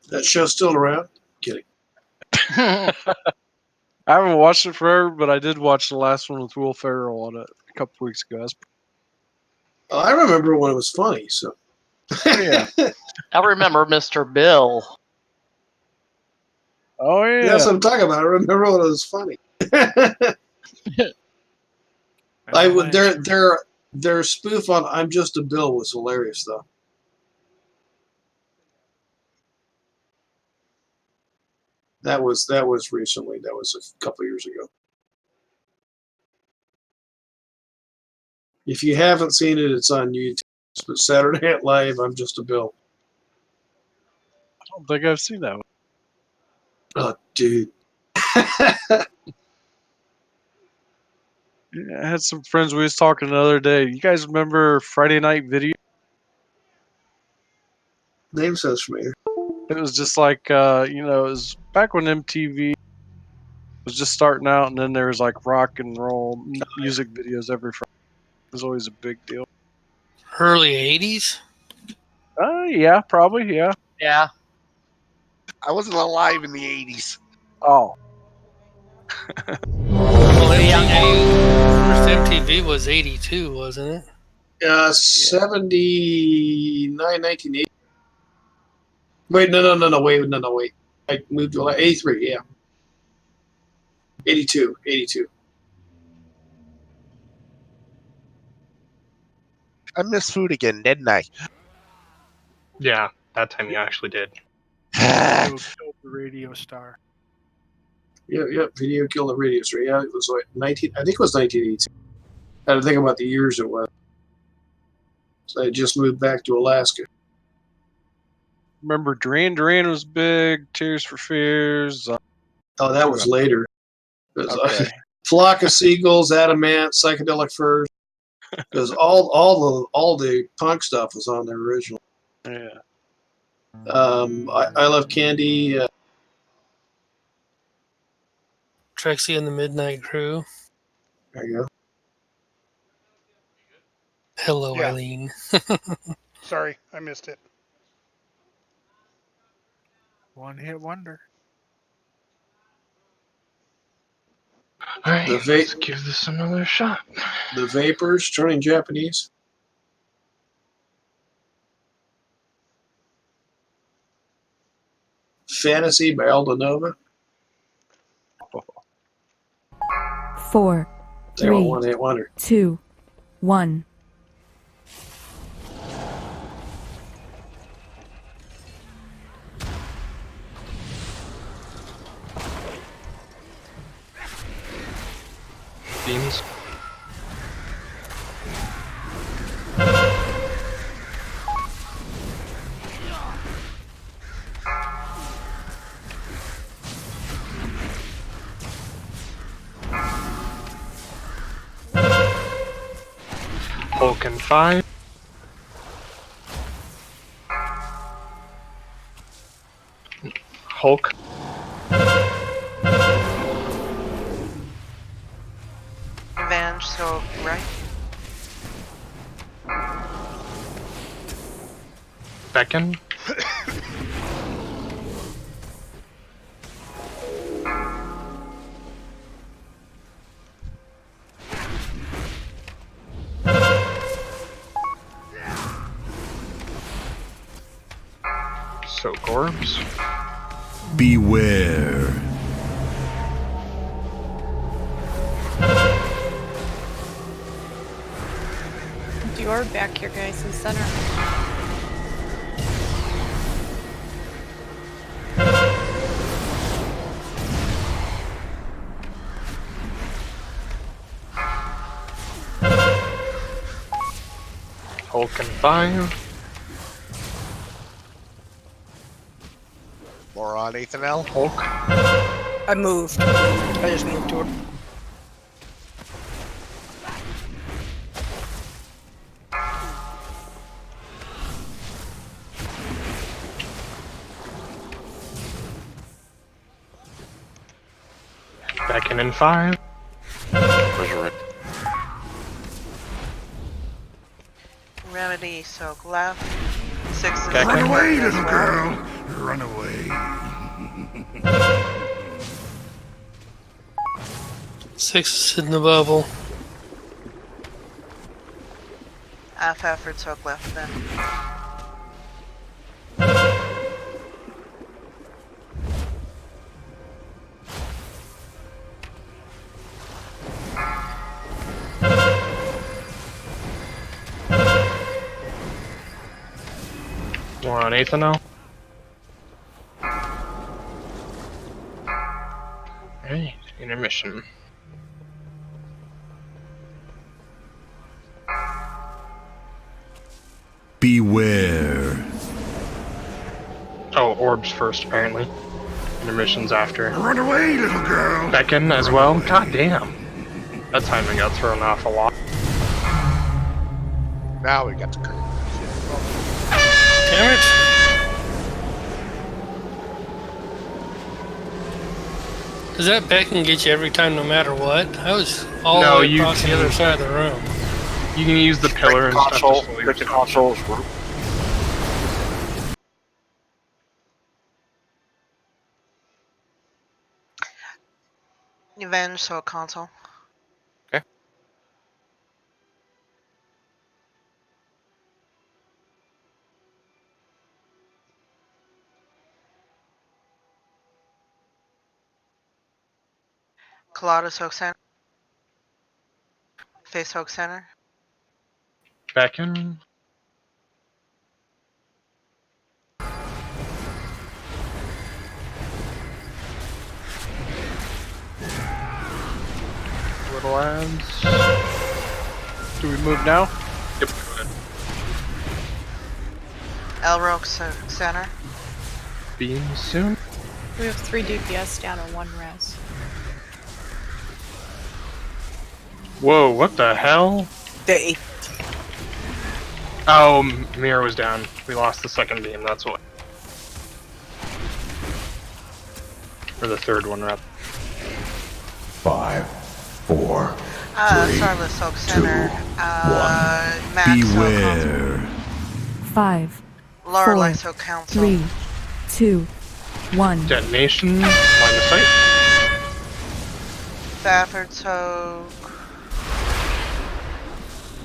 E: That show's still around? Kidding.
D: I haven't watched it forever, but I did watch the last one with Will Ferrell on it a couple weeks ago.
E: Oh, I remember when it was funny. So.
D: Yeah.
A: I remember Mr. Bill.
D: Oh yeah.
E: That's what I'm talking about. I remember when it was funny. I would their spoof on "I'm Just a Bill" was hilarious though. That was recently. That was a couple years ago. If you haven't seen it, it's on YouTube. But Saturday Night Live, "I'm Just a Bill."
D: I don't think I've seen that one.
E: Oh, dude.
D: Yeah, I had some friends we was talking the other day. You guys remember Friday Night Video?
E: Name sounds familiar.
D: It was just like it was back when MTV was just starting out, and then there was like rock and roll music videos every Friday. It was always a big deal.
J: Early 80s?
D: Yeah, probably, yeah.
A: Yeah.
M: I wasn't alive in the 80s.
D: Oh.
J: Well, first MTV was 82, wasn't it?
E: 79, 1980. Wait, no, wait. I moved to 83, yeah. 82.
M: I missed food again, didn't I?
I: Yeah, that time you actually did.
J: Video killed the radio star.
E: Yep. Video killed the radio star. Yeah, it was like 19. I think it was 1982. I had to think about the years it was. So I just moved back to Alaska.
D: Remember Duran Duran was big. Tears for Fears.
E: Oh, that was later. It was,
D: Okay.
E: Flock of Seagulls, Adamant, Psychedelic Furs. Because all the punk stuff was on there originally.
D: Yeah.
E: I Love Candy.
J: Trixie and the Midnight Crew.
E: There you go.
J: Hello,
L: Yeah.
J: Eileen.
L: Sorry, I missed it. One hit wonder.
I: Alright,
E: The
I: let's give this another shot.
E: The Vapors, turning Japanese. Fantasy by Aldo Nova.
N: 4,
E: They were
N: 3,
E: one hit wonder.
N: 2, 1.
I: Beams. Hulk and 5. Hulk.
F: Revenge, so right.
I: Beckon. Folk Orbs.
C: Beware.
H: The orb back here, guys, in the center.
I: Hulk and 5.
M: More on Ethan L.
I: Hulk.
B: I moved. I just moved to it.
I: Beckon in 5.
K: Resurrect.
F: Remedy, soak left. 6 is
I: Beckon.
C: Run away,
F: as
C: little
F: well.
C: girl. Run away.
J: 6 is in the bubble.
F: Faffard, soak left then.
I: More on Ethan now. Alright, intermission.
C: Beware.
I: Oh, orbs first, apparently. Intermission's after.
C: Run away, little girl.
I: Beckon as well. God damn. That timing got thrown off a lot.
M: Now we got to curve.
J: Damn it! Does that beckon get you every time, no matter what? I was all
I: No,
J: the way
I: you
J: across the
I: can-
J: other side of the room.
I: You can use the pillar and stuff to
K: Console.
I: slow
K: Pick the
I: you.
K: consoles.
F: Avenge, so console.
K: Okay.
F: Colada, soak center. Face soak center.
I: Beckon. Little lads.
D: Do we move now?
I: Yep, go ahead.
F: Elrock, soak center.
I: Beam soon.
H: We have 3 DPS down and 1 res.
I: Whoa, what the hell?
B: They.
I: Oh, Mirror was down. We lost the second beam, that's what. Or the third one, rather.
C: 5, 4, 3,
F: Starless, soak center.
C: 1.
F: Max, soak console.
C: Beware.
N: 5,
F: Lorelei,
N: 4,
F: soak council.
N: 3, 2, 1.
I: Detonation. Line of sight.
F: Fafford, soak.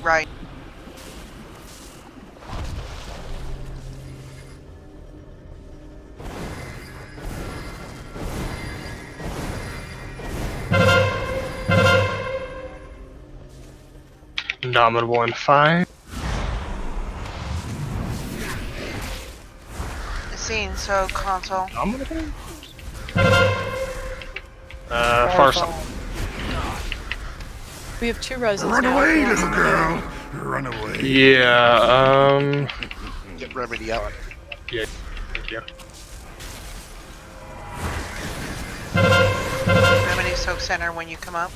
F: Right.
I: Indomitable in 5.
F: Scene, so console.
I: Indomitable? Far side.
H: We have 2 reses
C: Run
H: now.
C: away,
H: Who wants
C: little
H: to do
C: girl. Run away.
I: Yeah,
M: Get Remedy out.
I: yeah, thank you.
F: Remedy, soak center when you come up.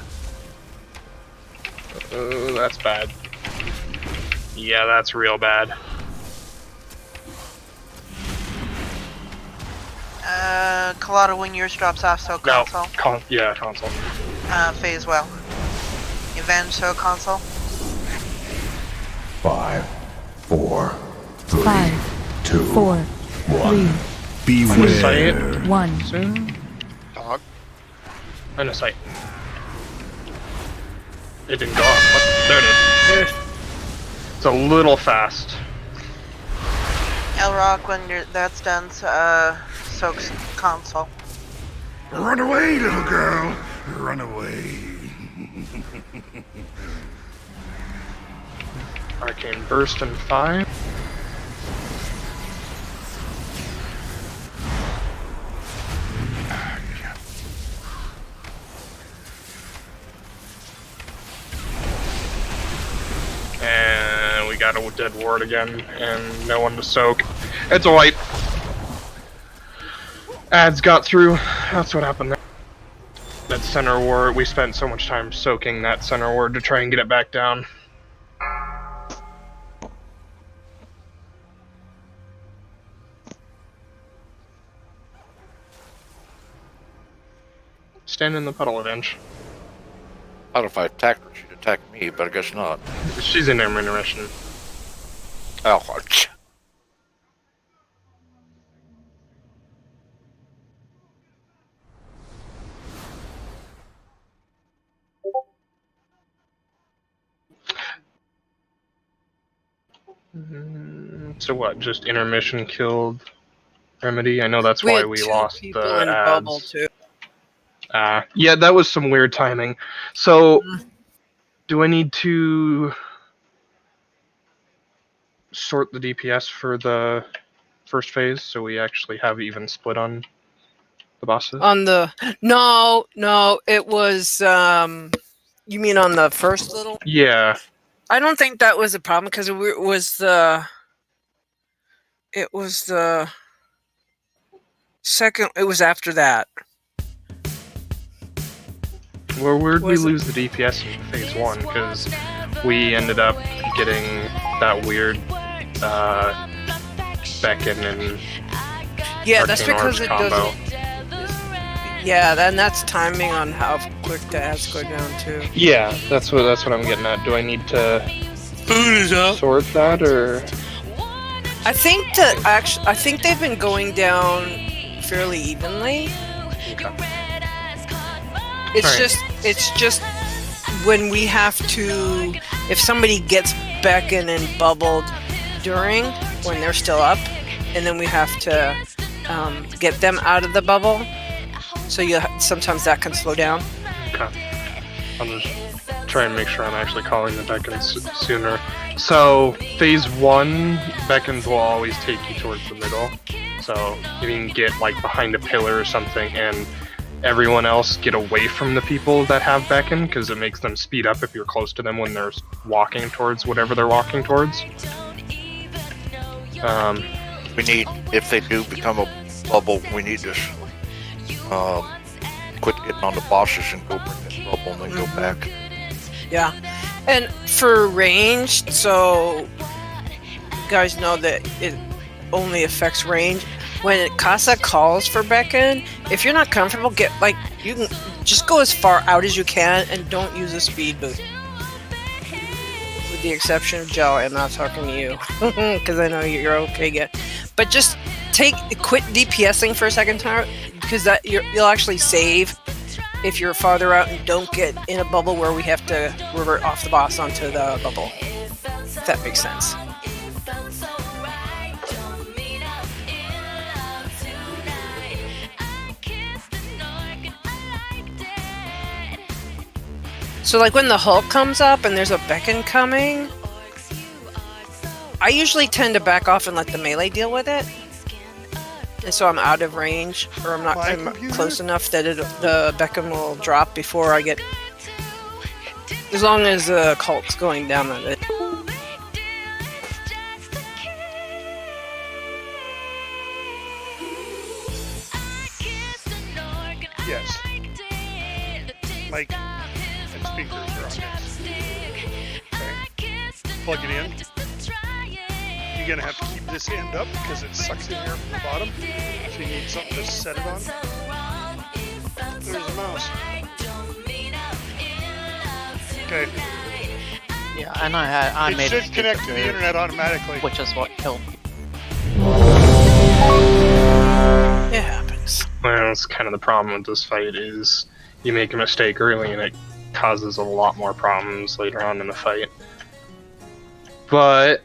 I: That's bad. Yeah, that's real bad.
F: Colada, when yours drops off, so
I: No,
F: console.
I: yeah, console.
F: Phase well. Avenge, so console.
C: 5, 4, 3,
N: 5,
C: 2,
N: 4,
C: 1.
N: 3,
C: Beware.
N: 1.
I: Soon.
M: Dog.
I: Line of sight. It didn't go off. What? There it is. It's a little fast.
F: Elrock, when that's done, soaks console.
C: Run away, little girl. Run away.
I: Arcane Burst in 5. And we got a dead ward again, and no one to soak. It's a wipe. Ads got through. That's what happened there. That center ward, we spent so much time soaking that center ward to try and get it back down. Stand in the puddle, Avenge.
K: I don't know if I attacked her, she'd attack me, but I guess not.
I: She's in intermission.
K: Oh,
I: So what, just intermission killed Remedy? I know that's
B: We
I: why
B: had
I: we
B: two
I: lost
B: people
I: the
B: in bubble
I: ads.
B: too.
I: Yeah, that was some weird timing. So, do I need to sort the DPS for the first phase so we actually have even split on the bosses?
B: On the no, it was you mean on the first little?
I: Yeah.
B: I don't think that was a problem because it was the second. It was after that.
I: Well, where'd we
B: Was it-
I: lose the DPS in phase 1? Because we ended up getting that weird Beckon and
B: Yeah, that's
I: Arcane
B: because
I: Orbs
B: it
I: combo.
B: doesn't. Yeah, and that's timing on how quick the ads go down too.
I: Yeah, that's what I'm getting at. Do I need to sort that, or?
B: I think I think they've been going down fairly evenly. It's just when we have to, if somebody gets beckoned and bubbled during when they're still up, and then we have to get them out of the bubble. So sometimes that can slow down.
I: Okay. I'll just try and make sure I'm actually calling the beckons sooner. So, phase 1, beckons will always take you towards the middle. So, you can get like behind a pillar or something and everyone else get away from the people that have beckon, because it makes them speed up if you're close to them when they're walking towards whatever they're walking towards.
K: we need, if they do become a bubble, we need to quit getting on the bosses and go bring that bubble and then go back.
B: Yeah, and for ranged, so you guys know that it only affects range. When Casa calls for beckon, if you're not comfortable, you can just go as far out as you can and don't use a speed boost. With the exception of Joe, I'm not talking to you because I know you're okay yet. But just quit DPSing for a second time, because you'll actually save if you're farther out and don't get in a bubble where we have to revert off the boss onto the bubble. If that makes sense. So like when the Hulk comes up and there's a beckon coming, I usually tend to back off and let the melee deal with it. And so I'm out of range, or I'm not close enough that the beckon will drop before I get... As long as the Hulk's going down with it.
L: Yes. Mic and speakers are on this. Okay. Plug it in. You're gonna have to keep this end up because it sucks in here from the bottom. So you need something to set it on. There's a mouse. Okay.
A: Yeah, and I
L: It
A: made
L: should connect to the internet automatically.
A: which is what killed me.
B: It happens.
I: Well, that's kind of the problem with this fight, is you make a mistake early and it causes a lot more problems later on in the fight. But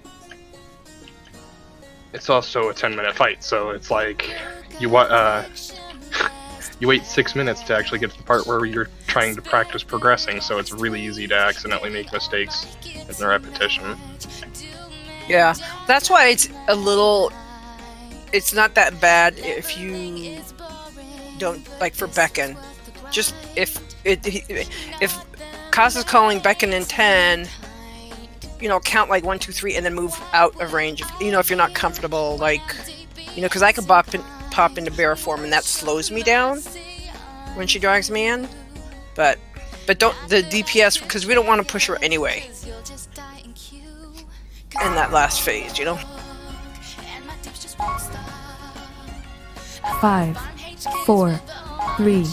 I: it's also a 10-minute fight, so it's like you you wait 6 minutes to actually get to the part where you're trying to practice progressing, so it's really easy to accidentally make mistakes in the repetition.
B: Yeah, that's why it's a little. It's not that bad if you don't like for Beckon. Just if Kaz is calling Beckon in 10, count like 1, 2, 3, and then move out of range. If you're not comfortable, like, because I could pop into bear form, and that slows me down when she drags me in. But don't the DPS, because we don't want to push her anyway in that last phase,
N: 5, 4, 3,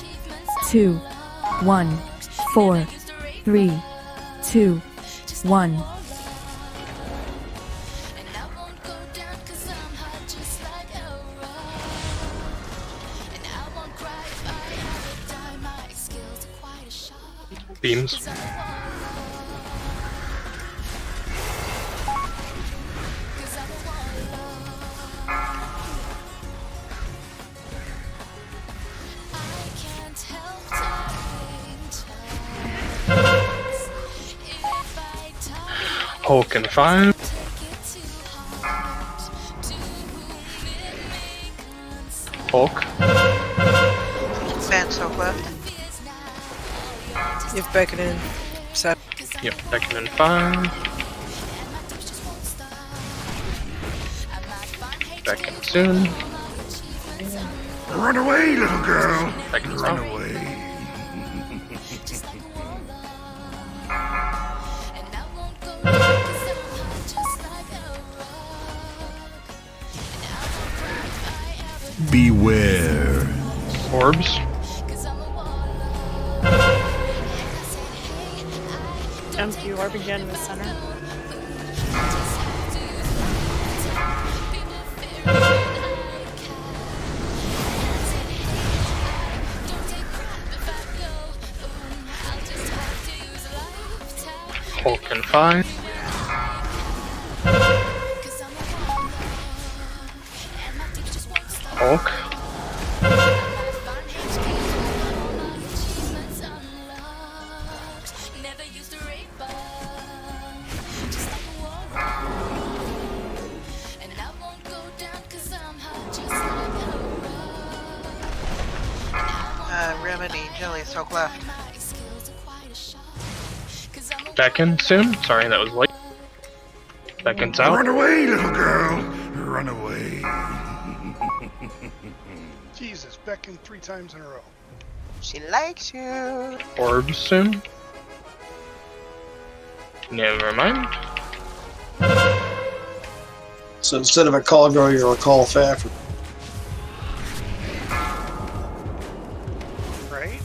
N: 2, 1, 4, 3, 2, 1.
I: Beams. Hulk in 5. Hulk.
F: Van so left.
B: If Beckon in 7.
I: Yep, Beckon in 5. Beckon soon.
C: Run away, little girl.
I: Beckon's
C: Run
I: out.
C: away. Beware.
I: Orbs.
H: Empty orb again in the center.
I: Hulk in 5. Hulk.
F: Remedy, Jelly, Soak left.
I: Beckon soon. Sorry, that was late. Beckon's out.
C: Run away, little girl. Run away.
L: Jesus, Beckon 3 times in a row.
F: She likes you.
I: Orbs soon. Never mind.
E: So instead of a call girl, you're a call Faffard.
L: Right?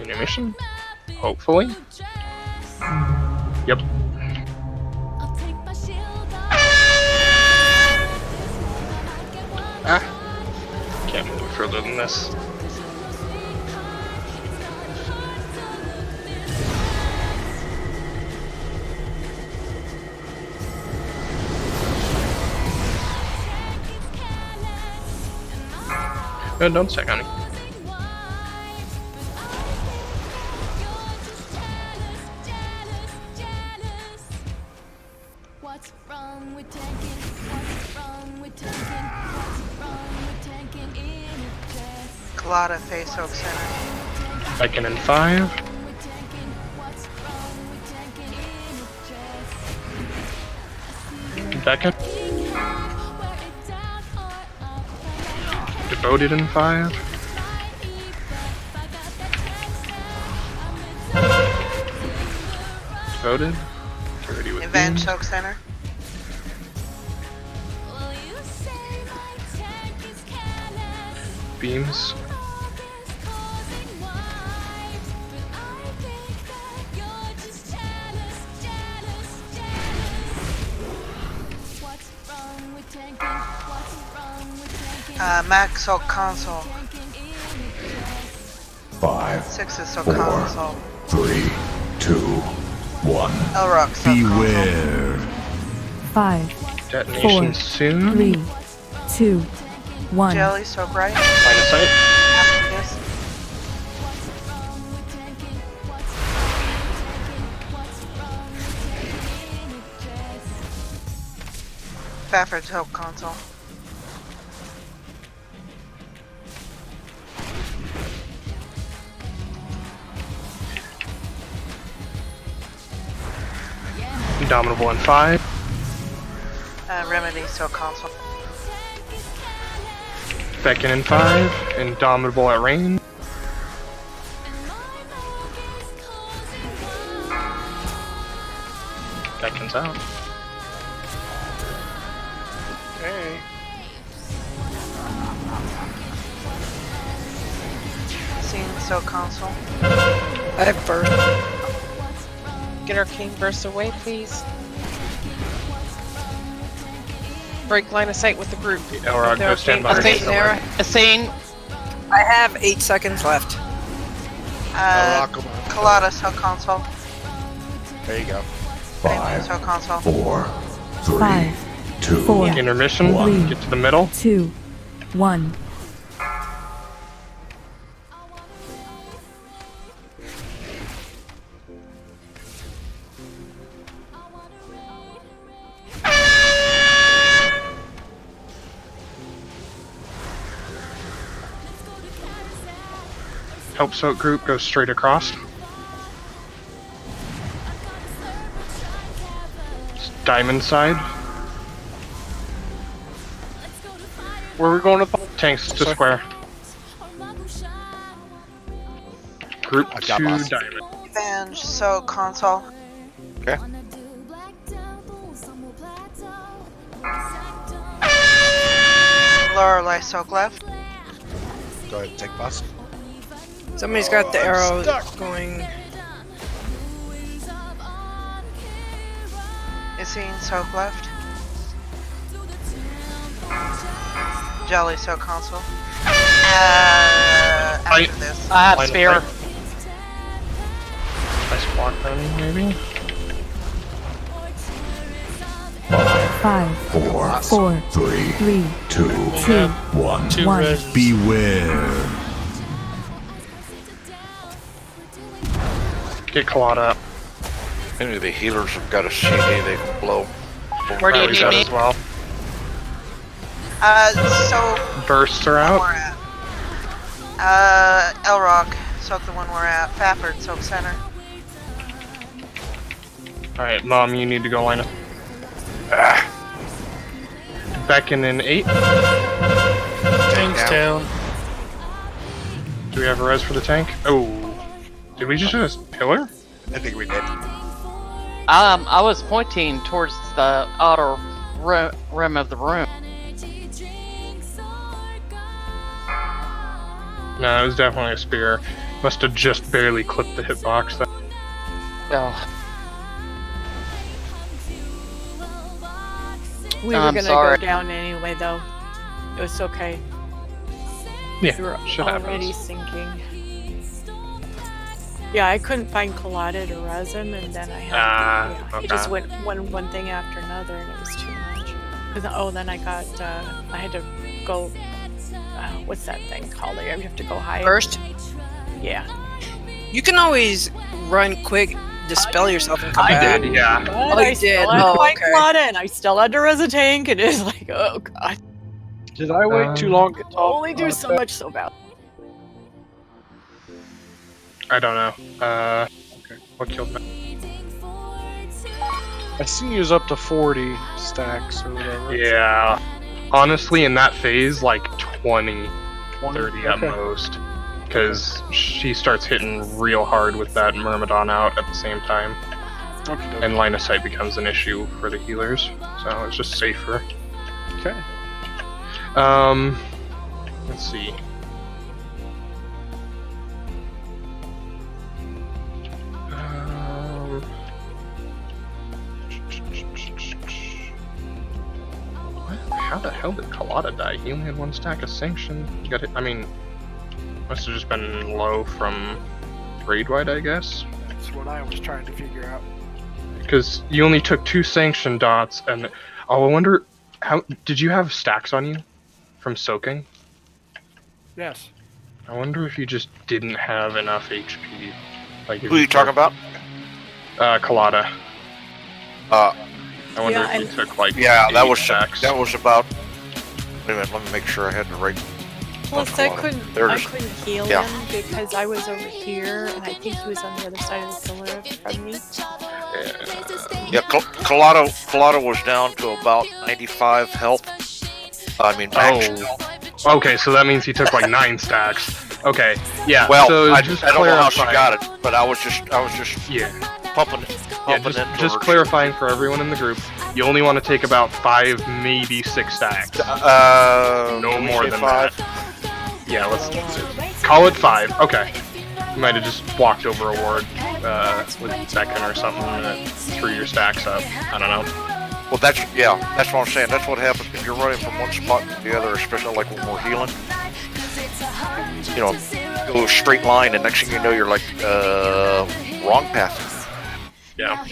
I: Intermission? Hopefully. Yep. Ah. Can't move further than this. No, don't check on it.
F: Claudia face Oak Center.
I: Beckon in 5. Beckon. Devoted in 5. Devoted. Already with
F: Advance
I: beams.
F: Oak Center.
I: Beams.
F: Max Oak Console.
C: 5,
F: 6 is so
C: 4,
F: console.
C: 3, 2, 1.
F: Elrock, so
C: Beware.
N: 5,
I: Detonation
N: 4,
I: soon.
N: 3, 2, 1.
F: Jelly, so bright.
I: Line of sight.
F: Yes. Fafford's help console.
I: Indomitable in 5.
F: Remedy, so console.
I: Beckon in 5. Indomitable at range. Beckon's out.
L: Okay.
F: Scene, so console.
B: I have burst.
P: Get our king burst away, please. Break line of sight with the group.
I: Elrod, go stand by.
A: A scene.
B: I have 8 seconds left.
F: Colada, so console.
M: There you go.
C: 5,
F: So console.
C: 4, 3,
N: 5,
C: 2,
N: 4,
I: Intermission.
N: 3,
I: Get to the middle.
N: 2, 1.
I: Help soak group goes straight across. Diamond side.
D: Where are we going to the
I: Tanks to square. Group
M: I've got
I: 2
M: boss.
I: diamond.
F: Revenge, so console.
K: Okay.
F: Lorelei, soak left.
M: Go ahead and take boss.
B: Somebody's got the arrow
L: stuck.
B: going.
F: Scene, soak left. Jelly, so console. After this.
A: I have
I: Line of
A: spear.
I: sight. Nice block then, maybe.
C: 5,
N: 5,
C: 4,
N: 4,
C: 3,
N: 3,
C: 2,
N: 2,
C: 1.
J: 2
N: One.
J: reses.
C: Beware.
I: Get Colada up.
K: Any of the healers have got a CD they can blow.
A: Where do you
I: Riley's
A: need
I: out
A: me?
I: as well.
F: So
I: Bursts are
F: one
I: out.
F: we're at. Elrock, soak the one we're at. Fafford, soak center.
I: Alright, Mom, you need to go line up. Beckon in 8.
J: Tank's down.
I: Do we have a res for the tank? Oh. Did we just hit a pillar?
M: I think we did.
A: I was pointing towards the outer rim of the room.
I: No, it was definitely a spear. Must have just barely clipped the hitbox.
A: Oh,
H: We were
A: I'm
H: gonna
A: sorry.
H: go down anyway, though. It was okay.
I: Yeah,
H: We were
I: shit
H: already
I: happens.
H: sinking. Yeah, I couldn't find Colada to res him, and then I had
I: Ah,
H: it just
I: okay.
H: went one thing after another, and it was too much. 'Cause, then I got I had to go. What's that thing called? Like, you have to go higher.
B: Burst.
H: Yeah.
B: You can always run quick, dispel yourself, and come back.
I: Yeah.
H: But
B: Oh,
H: I
B: you
H: still
B: did?
H: had to
B: Oh,
H: find
B: okay.
H: Colada, and I still had to res a tank, and it's like, oh god.
D: Did I wait too long to talk?
H: Only do so much so bad.
I: I don't know. What killed me?
D: I seen you was up to 40 stacks or whatever.
I: Yeah. Honestly, in that phase, like 20, 30 at
D: Okay.
I: most. Because she starts hitting real hard with that Myrmidon out at the same time.
D: Okay.
I: And line of sight becomes an issue for the healers. So it's just safer.
D: Okay.
I: Let's see. What? How the hell did Colada die? He only had 1 stack of sanction. You got it. I mean, Must have just been low from raid-wide, I guess.
L: That's what I was trying to figure out.
I: Because you only took 2 sanction dots, and I wonder how did you have stacks on you from soaking?
L: Yes.
I: I wonder if you just didn't have enough HP. Like,
K: Who are you talking about?
I: Colada. I wonder
H: Yeah,
I: if you took like
K: Yeah, that
I: 8
K: was
I: stacks.
K: that was about. Wait a minute, let me make sure I had the right.
H: Plus, I couldn't heal
K: Yeah.
H: him because I was over here, and I think he was on the other side of the pillar from me.
K: Yeah, Colada was down to about 95 health. I mean, max.
I: Oh, okay, so that means he took like 9 stacks. Okay, yeah.
K: Well,
I: so
K: I
I: just
K: don't know how she
I: clarifying-
K: got it, but I was just
I: Yeah.
K: pumping
I: Yeah,
K: into
I: just
K: her.
I: clarifying for everyone in the group, you only want to take about 5, maybe 6 stacks. No
K: can we
I: more
K: say
I: than
K: 5?
I: that. Yeah, let's call it 5. Okay. You might have just walked over a ward with Beckon or something that threw your stacks up. I don't know.
K: Well, that's what I'm saying. That's what happens if you're running from one spot to the other, especially like when we're healing. You know, go a straight line, and next thing you know, you're like, wrong path.
I: Yeah.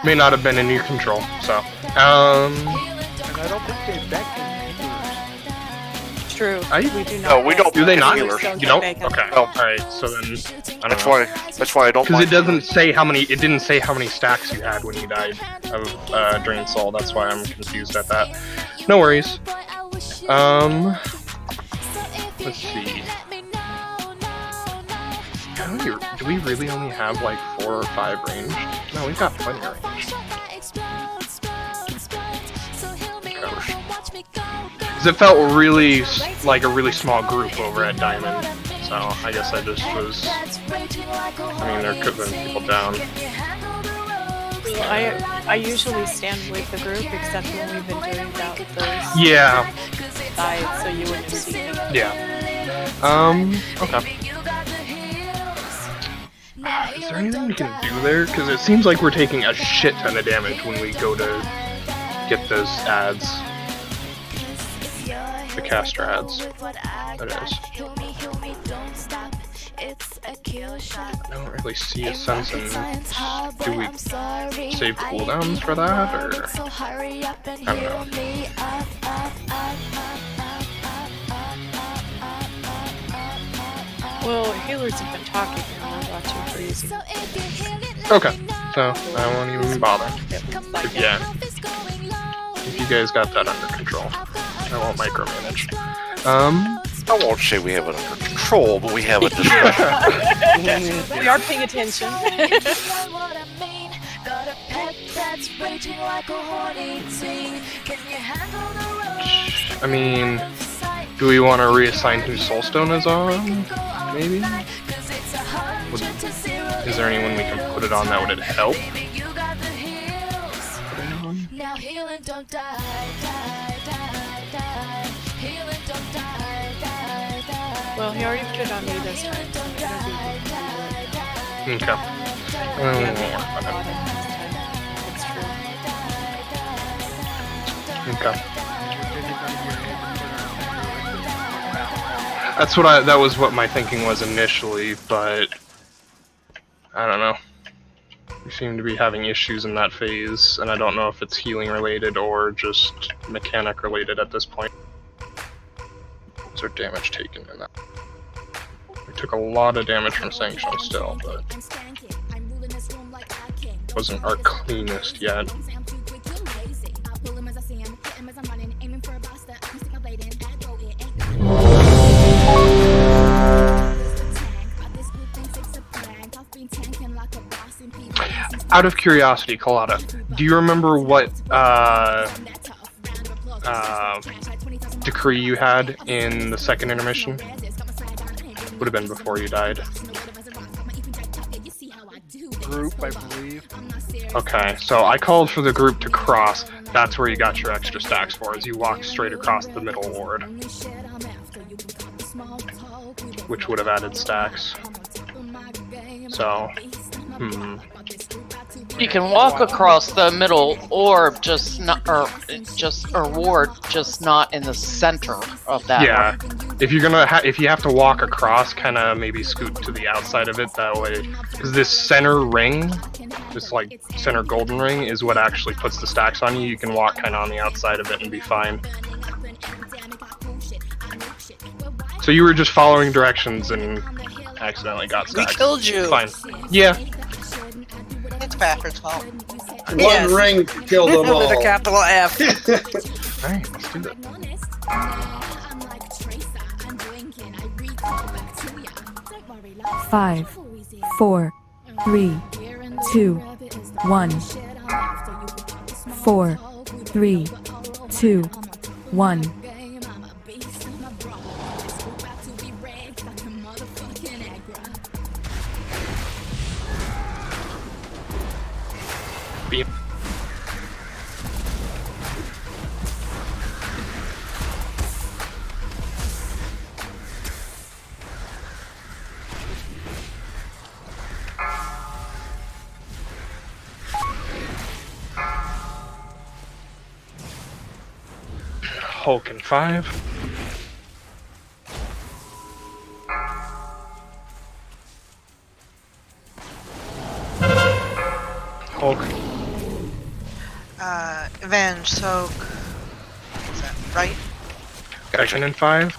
I: May not have been in your control, so.
L: And I don't think they back in
H: True.
I: We
H: do not.
K: No, we don't.
I: Do they
K: back
I: not?
K: in healers.
I: You don't?
H: Bacon.
I: Okay.
K: No.
I: Alright, so then, I don't know.
K: That's why I don't.
I: Because
K: mind
I: it doesn't say how many. It didn't say how many stacks you had when you died of Drain Soul. That's why I'm confused at that. No worries. Let's see. Do we really only have like 4 or 5 range? No, we've got plenty of range. Because it felt really like a really small group over at Diamond. So I guess I just was. I mean, there could have been people down.
H: I usually stand with the group, except when we've been doing that with those
I: Yeah.
H: sides, so you wouldn't have seen me.
I: Yeah. Okay. Is there anything we can do there? Because it seems like we're taking a shit ton of damage when we go to get those ads. The caster ads. That is. I don't really see a sense in. Do we save cooldowns for that, or I don't know.
H: Well, healers have been talking about you for using.
I: Okay, so I won't even bother. Yeah. If you guys got that under control, I won't micromanage.
K: I won't say we have it under control, but we have it discussion.
H: We are paying attention.
I: I mean, do we want to reassign who Soulstone is on? Maybe? Is there anyone we can put it on that would help?
G: Now healing don't die, die, die, die. Healing don't die, die, die.
H: Well, he already put it on me this time. So
I: Okay. Okay. That was what my thinking was initially, but I don't know. We seem to be having issues in that phase, and I don't know if it's healing related or just mechanic related at this point. Is there damage taken in that? We took a lot of damage from Sanction still, but wasn't our cleanest yet. Out of curiosity, Colada, do you remember what decree you had in the second intermission? Would have been before you died.
L: Group, I believe.
I: Okay, so I called for the group to cross. That's where you got your extra stacks for, as you walked straight across the middle ward. Which would have added stacks. So,
A: You can walk across the middle orb, or ward, just not in the center of that.
I: Yeah, if you're gonna if you have to walk across, kind of maybe scoot to the outside of it that way, because this center ring, this like center golden ring, is what actually puts the stacks on you. You can walk kind of on the outside of it and be fine. So you were just following directions and accidentally got stacks.
B: We killed you.
I: Fine. Yeah.
F: It's Fafford's fault.
E: One ring killed them all.
B: With a capital F.
I: Alright, let's do that.
N: 5, 4, 3, 2, 1. 4, 3, 2, 1.
I: Beam. Hulk in 5. Hulk.
F: Avenge, soak. Is that right?
I: Action in 5.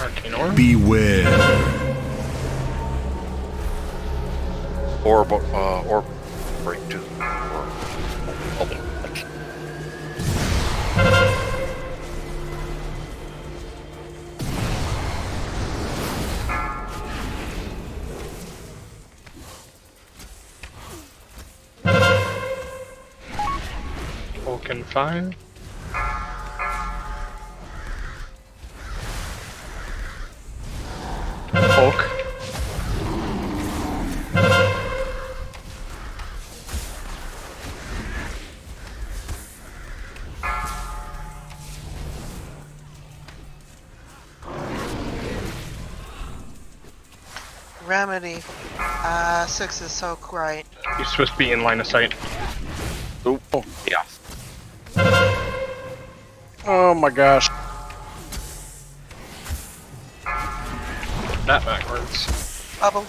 I: Arcane Orb.
C: Beware.
K: Or break 2.
I: Hulk in 5. Hulk.
F: Remedy. 6 is soak, right?
I: You're supposed to be in line of sight.
K: Oh, yeah.
D: Oh my gosh.
I: That backwards.
F: Bubble.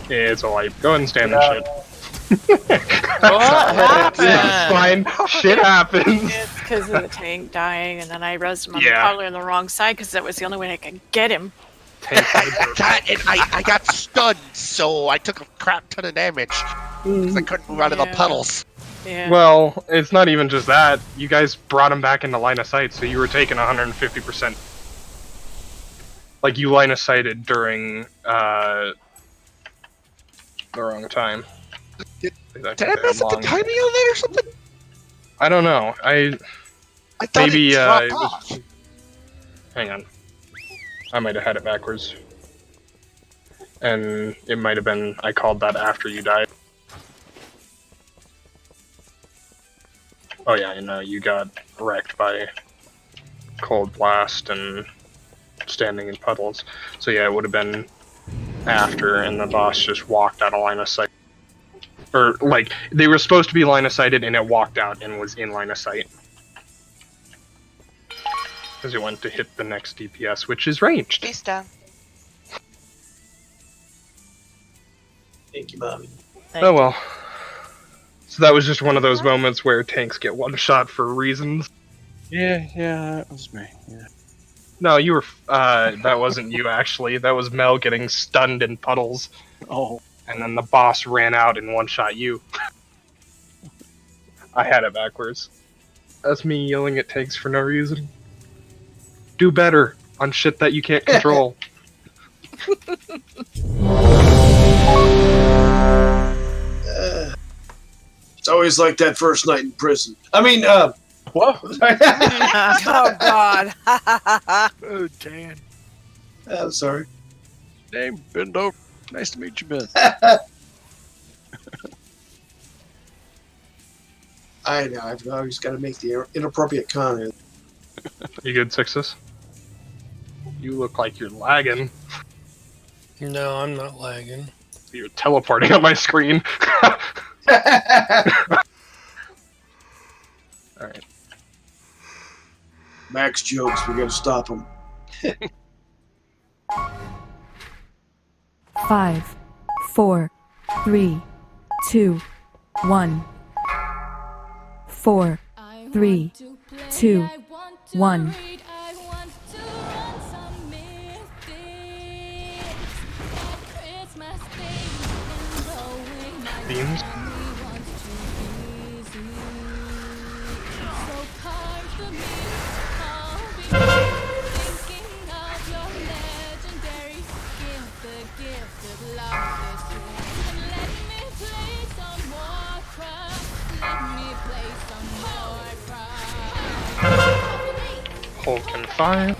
I: Yeah, it's a light. Go ahead and stand that shit.
A: What happened?
I: It's fine. Shit happens.
H: It's because of the tank dying, and then I rezzed him on probably on the wrong side because that was the only way I could get him.
M: I got stunned, so I took a crap ton of damage because I couldn't move out of the puddles.
H: Yeah.
I: Well, it's not even just that. You guys brought him back into line of sight, so you were taking 150%. Like, you line of sighted during the wrong time.
M: Did I mess up the timing on that or something?
I: I don't know. I
M: thought
I: maybe
M: it dropped
I: it
M: off.
I: was. Hang on. I might have had it backwards. And it might have been I called that after you died. Oh yeah, you got wrecked by cold blast and standing in puddles. So yeah, it would have been after, and the boss just walked out of line of sight. Or, like, they were supposed to be line of sighted, and it walked out and was in line of sight. Because it went to hit the next DPS, which is ranged.
F: Beast down.
E: Thank you, Bobby.
I: Oh well. So that was just one of those moments where tanks get one shot for reasons.
D: Yeah, that was me. Yeah.
I: No, you were. That wasn't you actually. That was Mel getting stunned in puddles.
D: Oh.
I: And then the boss ran out and one shot you. I had it backwards. That's me yelling at tanks for no reason. Do better on shit that you can't control.
E: It's always like that first night in prison.
D: What?
B: Oh God.
L: Oh, Dan.
E: I'm sorry.
D: Name bend over. Nice to meet you, Ben.
E: I know. I've always got to make the inappropriate comment.
I: You good, Sixes? You look like you're lagging.
J: No, I'm not lagging.
I: You're teleporting on my screen. Alright.
E: Max jokes. We got to stop him.
N: 5, 4, 3, 2, 1. 4, 3, 2, 1.
I: Beams. Hulk and 5.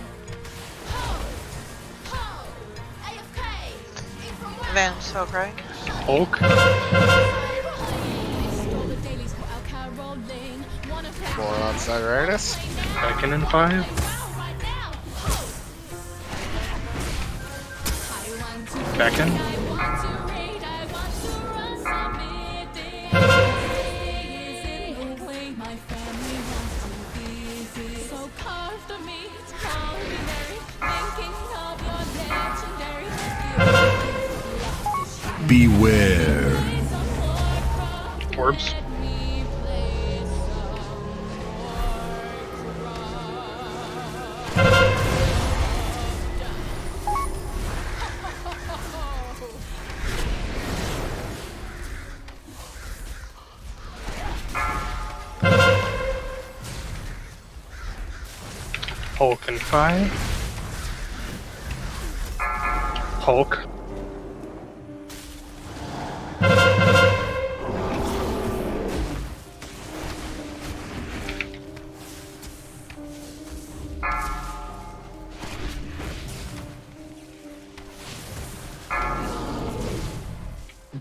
F: Van Silk, right?
I: Hulk.
M: More on Cyrus.
I: Beckon and 5. Beckon.
C: Beware.
I: Orbs. Hulk and 5. Hulk.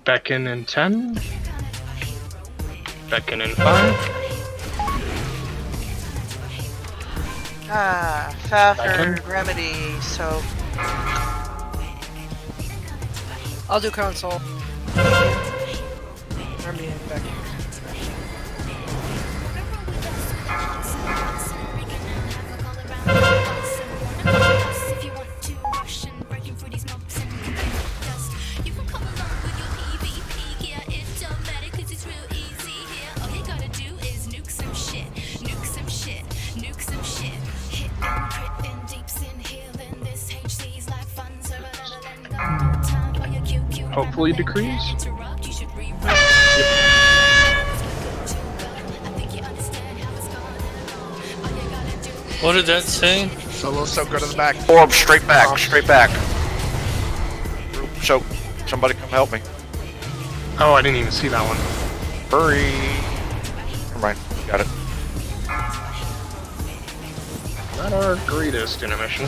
I: Beckon and 10. Beckon and 5.
F: Faffard, Remedy, so...
B: I'll do console. Remedy and back.
I: Hopefully decrease.
J: What did that say?
M: Solo so go to the back.
K: Orb, straight back, straight back. So, somebody come help me.
I: Oh, I didn't even see that one.
K: Hurry. Never mind, got it.
I: Not our greatest intermission.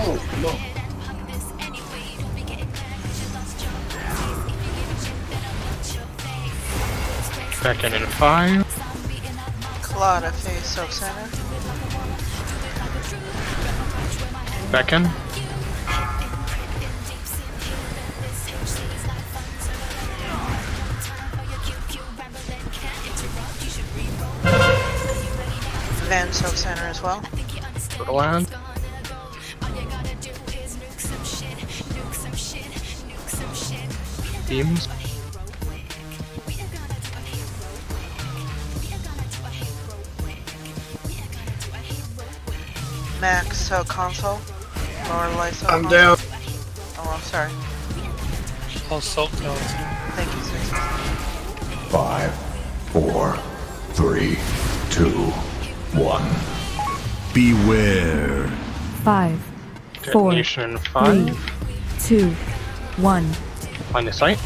E: Oh, no.
I: Beckon and 5.
F: Claudia Face Silk Center.
I: Beckon.
F: Van Silk Center as well.
I: Turtleland. Beams.
F: Max Silk Console. Lower Lysa.
E: I'm down.
F: Oh, I'm sorry.
J: Oh, Silk Council.
F: Thank you, Sixes.
C: 5, 4, 3, 2, 1. Beware.
N: 5, 4,
I: Detonation
N: 3,
I: 5.
N: 2, 1.
I: Line of sight.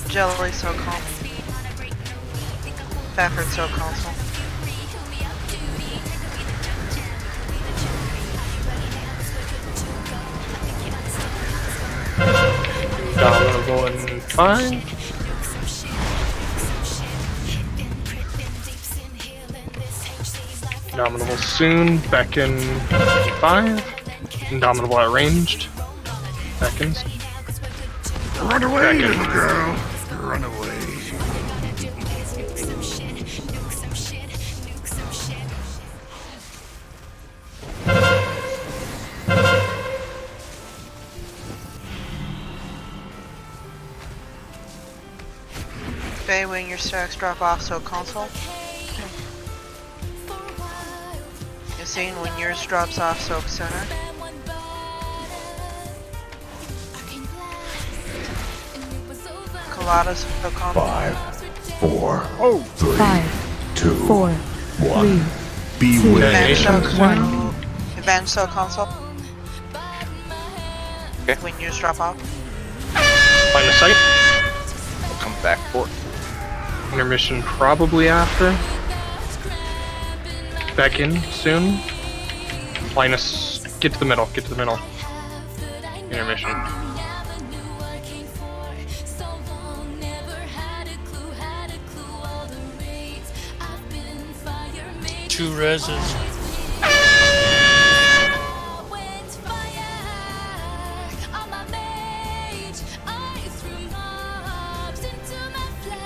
F: Jelly so calm. Fafford so console.
I: Dominable in 5. Indomitable soon, beckon 5. Indomitable at ranged. Beckons.
C: Run away,
I: Beckon.
C: little girl. Run away.
F: Faye, when your stacks drop off, so console. Yassine, when yours drops off, so center. Coladas, so console.
C: 5, 4, 3,
N: 5,
C: 2,
N: 4,
C: 1.
N: 3,
C: Beware.
F: Advance so,
N: 1.
F: advance so console.
K: Okay.
F: When yours drop off.
I: Line of sight.
K: I'll come back for it.
I: Intermission probably after. Beckon soon. Linus, get to the middle, get to the middle. Intermission.
J: Two reses.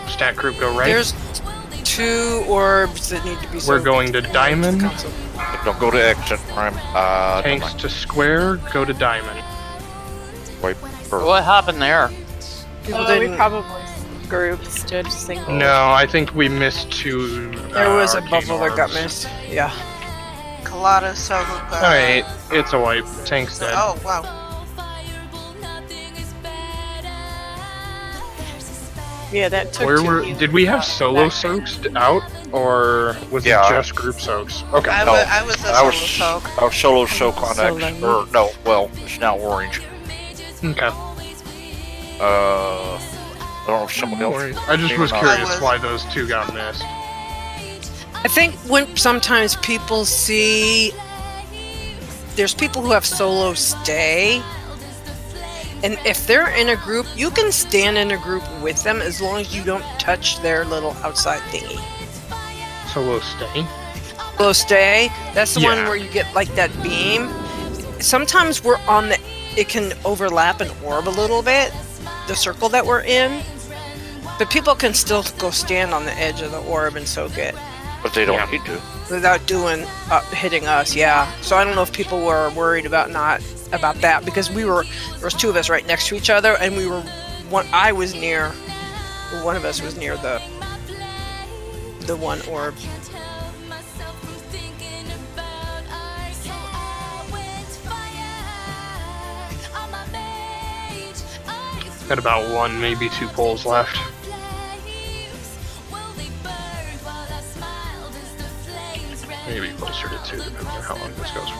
I: Stat group go right.
B: There's 2 orbs that need to be.
I: We're going to diamond.
K: Don't go to exit prime.
I: Tanks to square, go to diamond.
K: Wait for.
A: What happened there?
B: People
H: We
B: didn't.
H: probably groups did single.
I: No, I think we missed 2.
B: There was a
I: arcane
B: bubble that got
I: orbs.
B: missed. Yeah.
F: Coladas, so.
I: Alright, it's a wipe. Tank's dead.
F: Oh, wow.
H: Yeah, that took
I: Where
H: two
I: were?
H: healers
I: Did we have
H: out
I: solo
H: back.
I: soaks out, or was
K: Yeah.
I: it just group soaks? Okay.
F: I,
K: No,
F: I was a
K: I
F: solo
K: was
F: soak.
K: I was solo soak on
H: Solo.
K: X. Or no, well, it's now orange.
I: Okay.
K: I don't know if someone
I: No
K: else.
I: worries. I just was
K: Maybe not.
I: curious
F: I was-
I: why those 2 got missed.
B: I think when sometimes people see there's people who have solo stay, and if they're in a group, you can stand in a group with them as long as you don't touch their little outside thingy.
I: Solo stay.
B: Solo stay, that's the one
I: Yeah.
B: where you get like that beam. Sometimes we're on the, it can overlap an orb a little bit, the circle that we're in, but people can still go stand on the edge of the orb and soak it.
K: But they don't
I: Yeah.
K: need to.
B: Without doing hitting us, yeah. So I don't know if people were worried about that because there was 2 of us right next to each other, and I was near, one of us was near the one orb.
I: Had about 1, maybe 2 poles left. Maybe closer to 2, depending on how long this goes.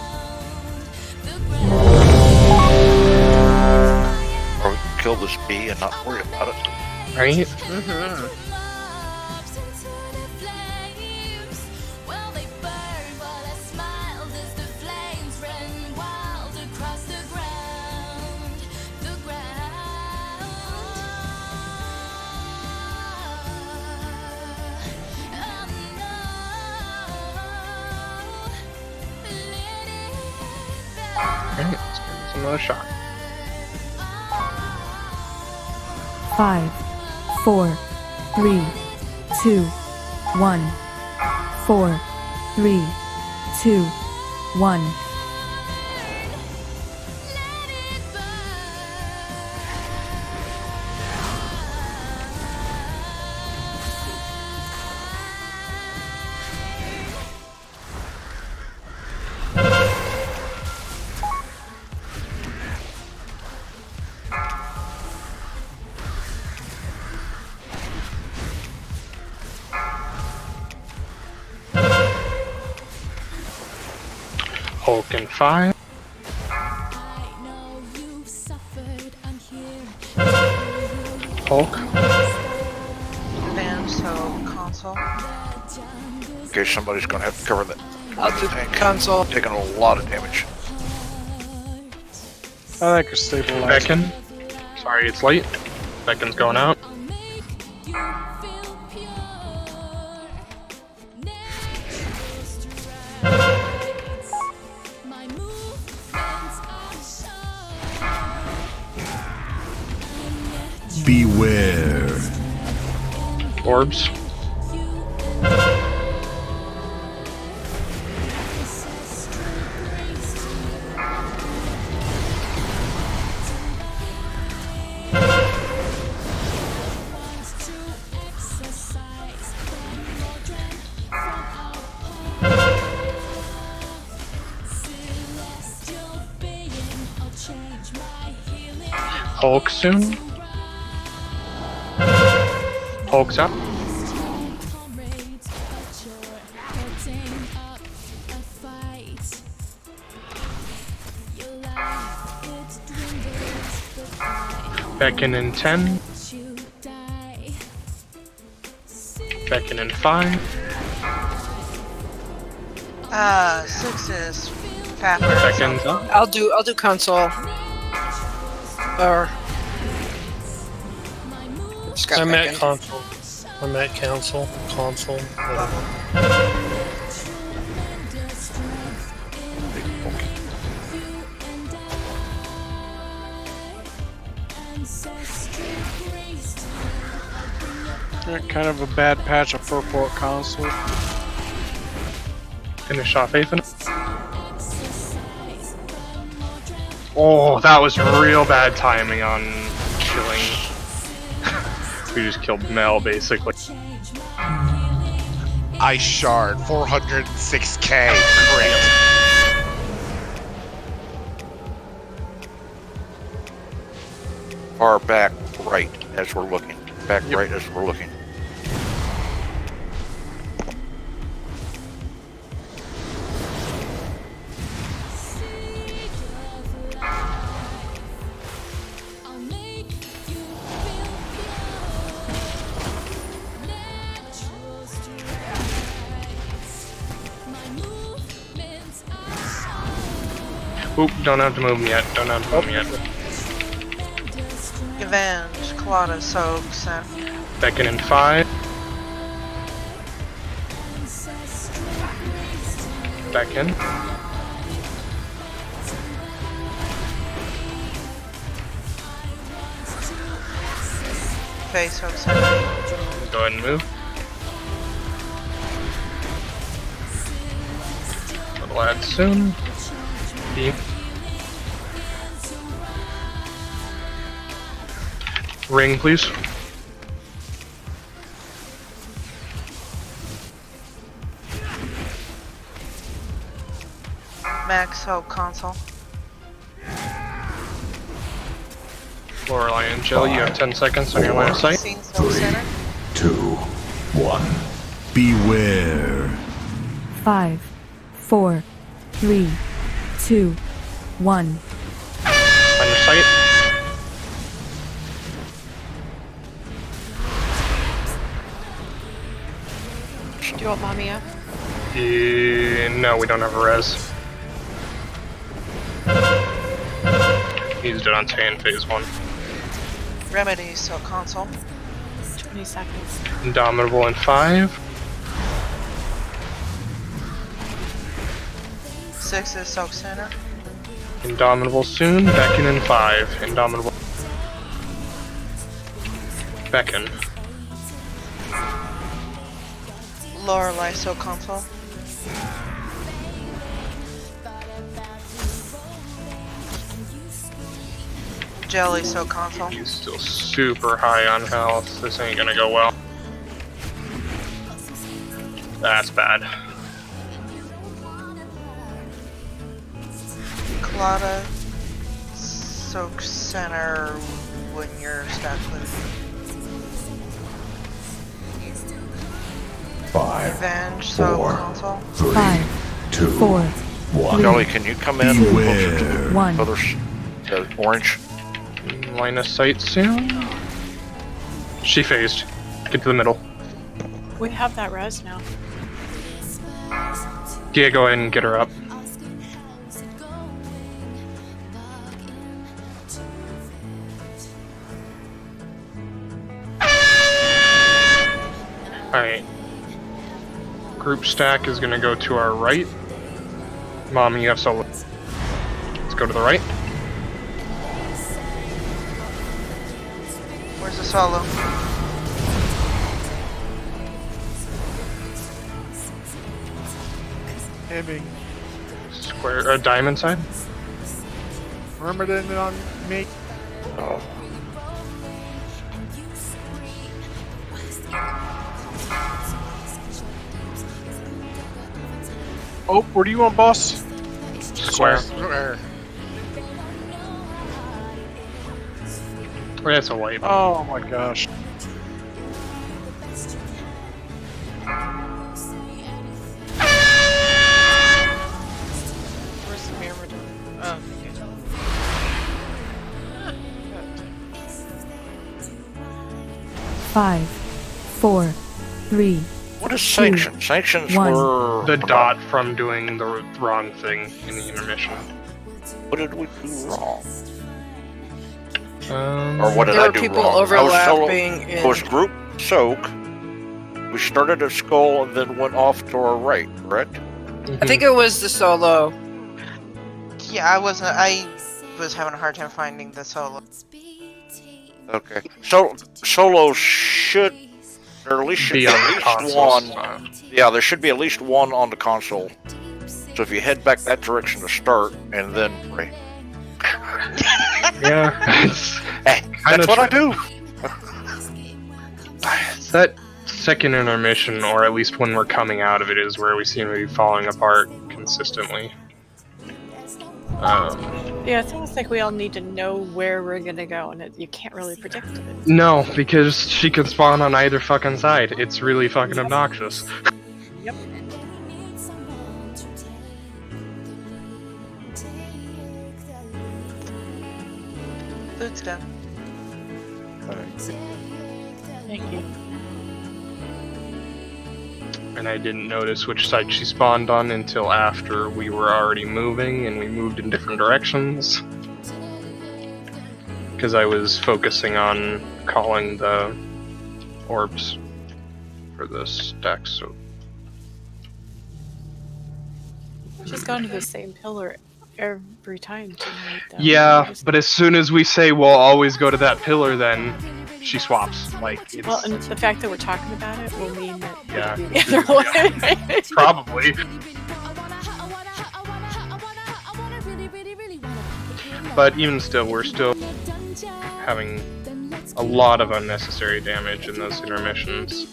K: Or we can kill this bee and not worry about it.
I: Right?
B: Mm-hmm.
I: Alright, let's give this another shot.
N: 5, 4, 3, 2, 1. 4, 3, 2, 1.
I: Hulk in 5. Hulk.
F: Advance, so console.
K: Okay, somebody's gonna have to cover that.
B: I'll do console.
K: Taking a lot of damage.
D: I think it's stabilized.
I: Beckon. Sorry, it's late. Beckon's going out.
C: Beware.
I: Orbs. Hulk soon. Hulk's up. Beckon in 10. Beckon in 5.
F: 6 is Faffard.
I: Beckon's up.
B: I'll do console. Or
J: I'm at console. I'm at console. Whatever.
D: Kind of a bad patch of purple at console.
I: Finish off Ethan. Oh, that was real bad timing on killing. We just killed Mel, basically.
M: Ice Shard, 406k crit.
K: Far back right as we're looking. Back right as we're looking.
I: Oop, don't have to move him yet. Don't have to move him yet.
F: Avenge, Colada, Soak, Center.
I: Beckon in 5. Beckon.
F: Face, Soak, Center.
I: Go ahead and move. Little ad soon. Beam. Ring, please.
F: Max, Hope, Console.
I: Lorelei and Jill, you have 10 seconds on your line of sight.
F: Scene, Soak, Center.
C: 2, 1. Beware.
N: 5, 4, 3, 2, 1.
I: On your sight.
H: Do you want mommy up?
I: No, we don't have a res. Used it on Tay in phase 1.
F: Remedy, Soak, Console.
H: 20 seconds.
I: Indomitable in 5.
F: 6 is Soak, Center.
I: Indomitable soon. Beckon in 5. Indomitable. Beckon.
F: Lorelei, Soak, Console. Jelly, Soak, Console.
I: He's still super high on health. This ain't gonna go well. That's bad.
F: Colada, Soak, Center when you're stacked with
C: 5,
F: Revenge, Soak,
C: 4,
F: Console.
C: 3,
N: 5,
C: 2,
N: 4,
K: Jolly, can you come in?
N: Beware. One.
K: Others, orange.
I: Line of sight soon. She phased. Get to the middle.
H: We have that res now.
I: Yeah, go ahead and get her up. Alright. Group stack is gonna go to our right. Mom, you have solo. Let's go to the right.
F: Where's the solo?
L: Hibbing.
I: Square, diamond side.
L: Remember that on me?
K: Oh.
D: Oh, where do you want, boss?
I: Square.
L: Square.
I: Oh, that's a white.
D: Oh my gosh.
P: Where's the mirror? Oh,
N: Five, four, three.
K: What is sanctions? Sanctions
N: one.
K: were
I: The dot from doing the wrong thing in the intermission.
K: What did we do wrong?
I: Or
K: what did
B: There
K: I
B: were
K: do
B: people
K: wrong?
B: overlapping
K: I was group soak. We started at skull and then went off to our right, correct?
B: I think it was the solo.
F: Yeah, I was having a hard time finding the solo.
K: Okay. So solo should, or at least should
I: Be
K: be
I: on
K: at
I: the
K: least
I: console
K: one.
I: spot.
K: Yeah, there should be at least one on the console. So if you head back that direction to start and then pray.
I: Yeah.
K: Hey, that's what I do.
I: It's that second intermission, or at least when we're coming out of it, is where we seem to be falling apart consistently.
H: Yeah, it's almost like we all need to know where we're gonna go, and you can't really predict it.
I: No, because she can spawn on either fucking side. It's really fucking obnoxious.
H: Yep.
F: Food's done.
A: Thank you.
I: And I didn't notice which side she spawned on until after we were already moving and we moved in different directions. Because I was focusing on calling the orbs for the stack, so...
H: She's gone to the same pillar every time tonight, though.
I: Yeah, but as soon as we say we'll always go to that pillar, then she swaps. Like, it's...
H: Well, and the fact that we're talking about it will mean that
I: Yeah.
H: it'll be the other way.
I: Probably. But even still, we're still having a lot of unnecessary damage in those intermissions.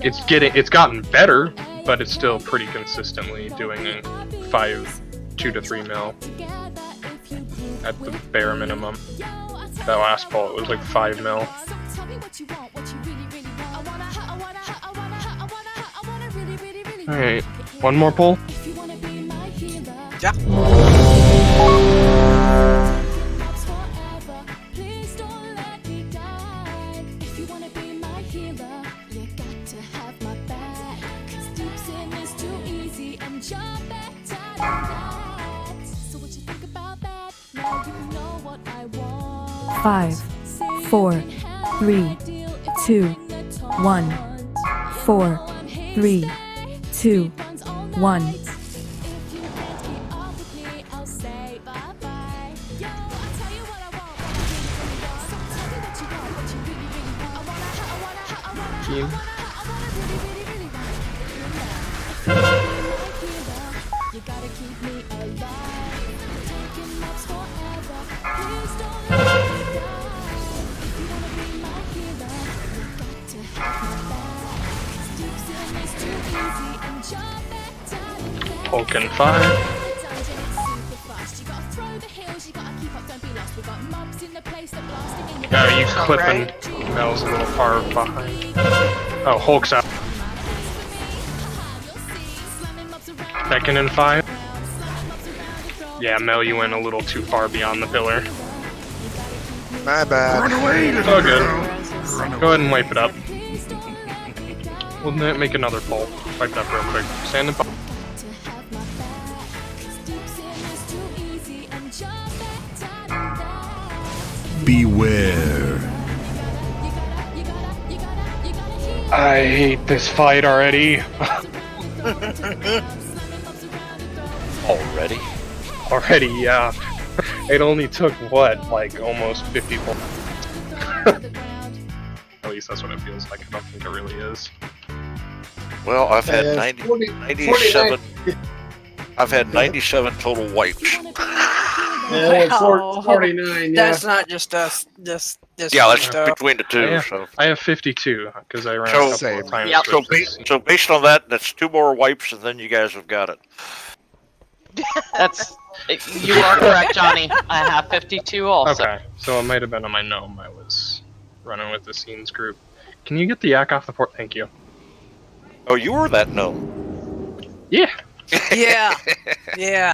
I: It's gotten better, but it's still pretty consistently doing 2 to 3 mil at the bare minimum. That last pull, it was like 5 mil. Alright, one more pull?
B: Yeah.
N: Five, four, three, two, one. 4, 3, 2, 1.
I: Team. Poking 5. Are you clipping? Mel's a little far behind. Oh, Hulk's out. Second and 5. Yeah, Mel, you went a little too far beyond the pillar.
M: My bad.
C: Run away, little
I: Oh, good.
C: girl. Run
I: Go ahead and wipe it up. We'll make another pull. Wipe it up real quick. Stand and
C: Beware.
I: I hate this fight already.
K: Already?
I: Already, yeah. It only took, what, like almost 50 pulls? At least that's what it feels like. I don't think it really is.
K: Well, I've had
E: 40
K: 97. I've had 97 total wipes.
E: Yeah,
B: Wow.
E: 49, yeah.
B: That's not just us. This
K: Yeah, that's
B: stuff.
K: between the two. So,
I: I have 52 because I ran
K: So-
I: a couple of times.
K: so,
I: with
K: so based on that, that's 2 more wipes, and then you guys have got it.
A: That's you are correct, Johnny. I have 52 also.
I: Okay, so it might have been on my gnome. I was running with the scenes group. Can you get the yak off the port? Thank you.
K: Oh, you were that gnome.
I: Yeah.
B: Yeah. Yeah.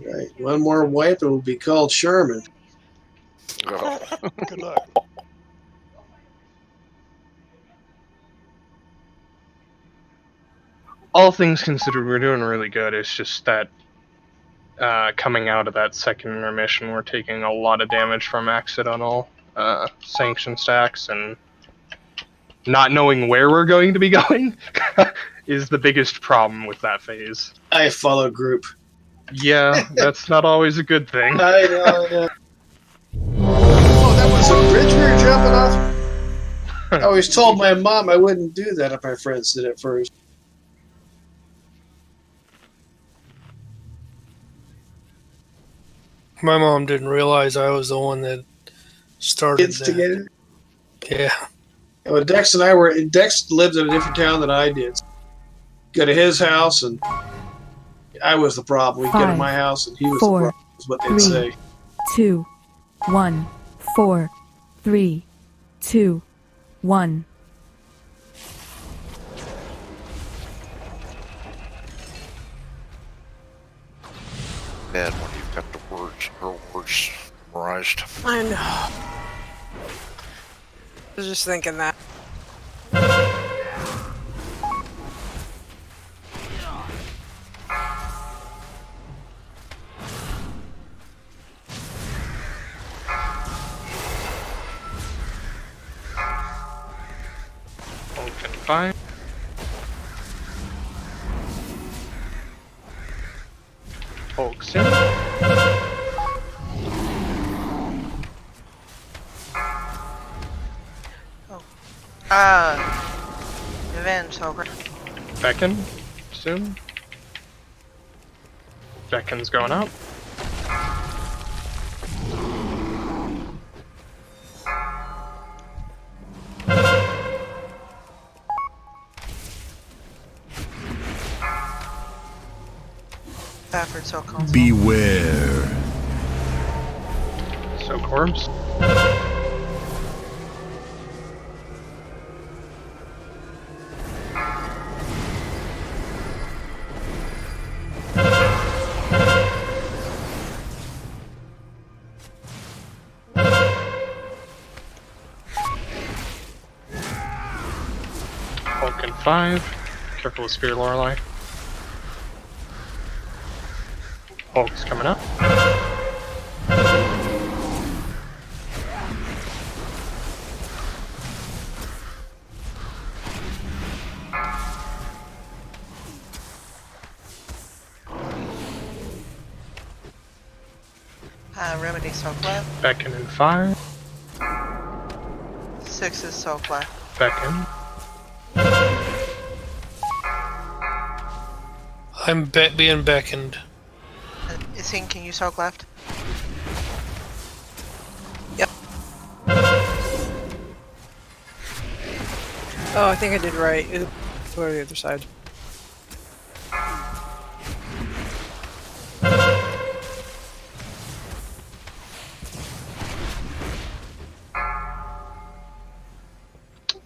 E: Right. One more wipe, it will be called Sherman.
L: Good luck.
I: All things considered, we're doing really good. It's just that coming out of that second intermission, we're taking a lot of damage from accidental sanction stacks, and not knowing where we're going to be going is the biggest problem with that phase.
E: I follow group.
I: Yeah, that's not always a good thing.
E: I know. Oh, that was a bridge we were jumping off? I always told my mom I wouldn't do that if my friends did it first.
J: My mom didn't realize I was the one that started
E: Instigated?
J: that. Yeah.
E: Well, Dex and I were. Dex lived in a different town than I did. Go to his house, and I was the problem. We'd go to
N: 5,
E: my house, and he was
N: 4,
E: the problem. Is what they'd
N: 3,
E: say.
N: 2, 1, 4, 3, 2, 1.
K: Bad when you've got the words, her words memorized.
B: I know. I was just thinking that.
I: Okay, fine. Folks in.
F: Revenge, over.
I: Beckon soon. Beckon's going up.
F: Fafford, so console.
C: Beware.
I: So corpse. Hulk in 5. Careful with Spear Lorelei. Hulk's coming up.
F: Remedy, soak left.
I: Beckon in 5.
F: 6 is soak left.
I: Beckon.
J: I'm being beckoned.
F: Ising, can you soak left?
B: Yep. Oh, I think I did right. Go to the other side.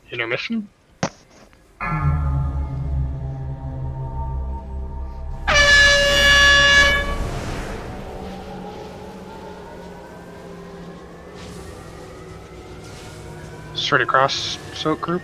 I: Intermission. Straight across, soak group.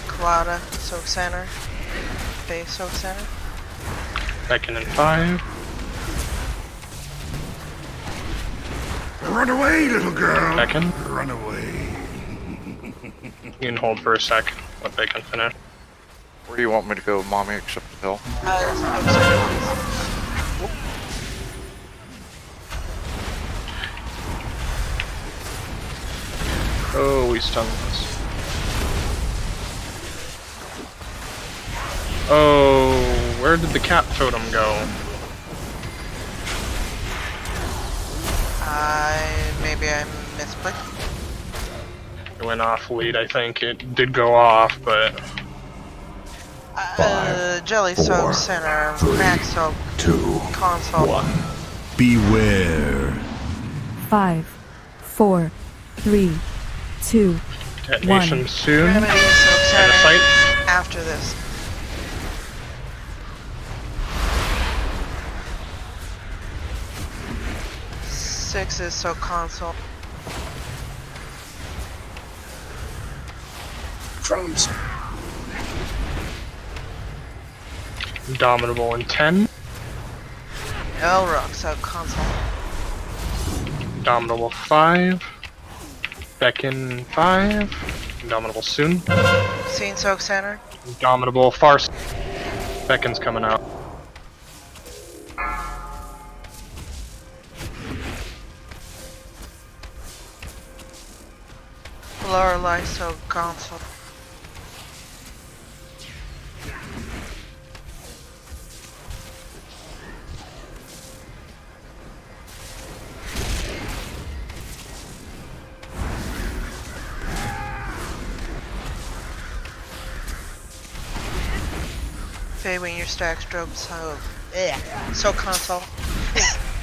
F: Colada, Soak Center. Base Soak Center.
I: Beckon in 5.
C: Run away, little girl.
I: Beckon.
C: Run away.
I: You can hold for a sec. Let Beckon finish.
K: Where do you want me to go, mommy, except the hill?
I: Oh, we stunned this. Oh, where did the cat totem go?
F: Maybe I misclicked.
I: It went off lead, I think. It did go off, but...
F: Jelly Soak Center, Max Soak,
C: 2,
F: Console.
C: 1. Beware.
N: 5, 4, 3, 2,
I: Detonation
N: 1.
I: soon.
F: Remedy Soak
I: And
F: Center
I: a sight.
F: after this. Six is Soak Console.
E: Drums.
I: Indomitable in 10.
F: Elrock Soak Console.
I: Indomitable 5. Beckon 5. Indomitable soon.
F: Scene Soak Center.
I: Indomitable far. Beckon's coming out.
F: Lorelei Soak Console. Fade when your stack strobe so console.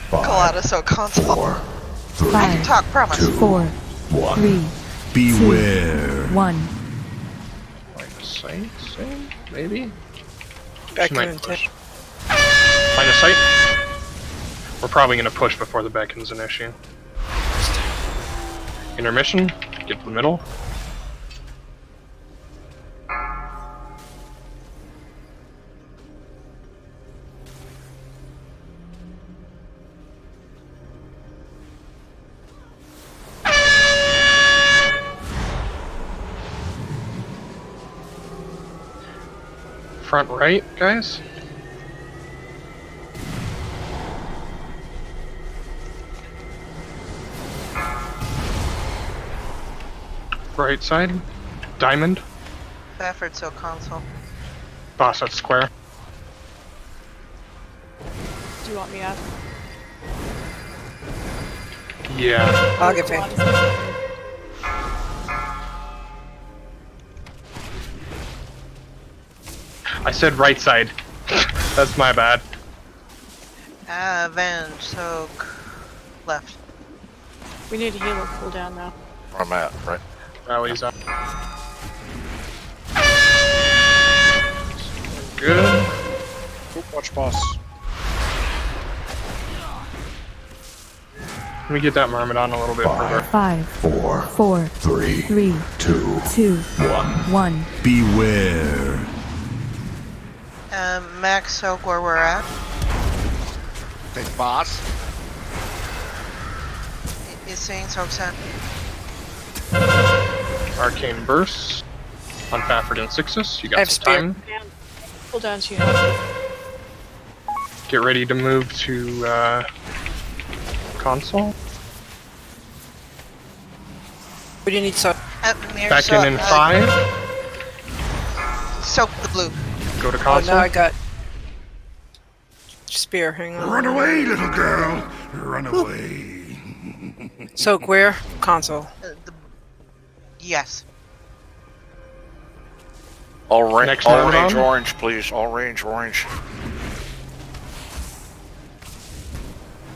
F: Colada so console. I can talk, promise.
N: 4, 3,
C: Beware.
N: 2, 1.
I: Line of sight, soon? Maybe?
B: Beckon
I: Might
B: in 10.
I: push. Line of sight? We're probably gonna push before the Beckon's an issue. Intermission, get to the middle. Front right, guys. Right side. Diamond.
F: Faffard so console.
I: Boss at square.
H: Do you want me up?
I: Yeah.
B: I'll get paid.
I: I said right side. That's my bad.
F: Avenge Soak left.
H: We need a healer cooldown though.
K: Where I'm at, right?
I: Rally's up. Good.
D: Watch boss.
I: Let me get that Myrmidon a little bit further.
N: 5, 4, 3, 2, 1.
C: Beware.
F: Max Soak where we're at.
M: Thanks, boss.
F: Is saying Soak Center.
I: Arcane Burst. On Fafford and Sixus. You
B: I
I: got
B: have
I: some
B: spear.
I: time.
H: Cooldown to you.
I: Get ready to move to console.
B: We didn't need so.
I: Back in 5.
F: Soak the blue.
I: Go to
B: Oh,
I: console.
B: now I got spear. Hang on.
C: Run away, little girl. Run away.
B: Soak where? Console.
F: Yes.
K: Orange,
I: Myrmidon?
K: orange, please. Orange.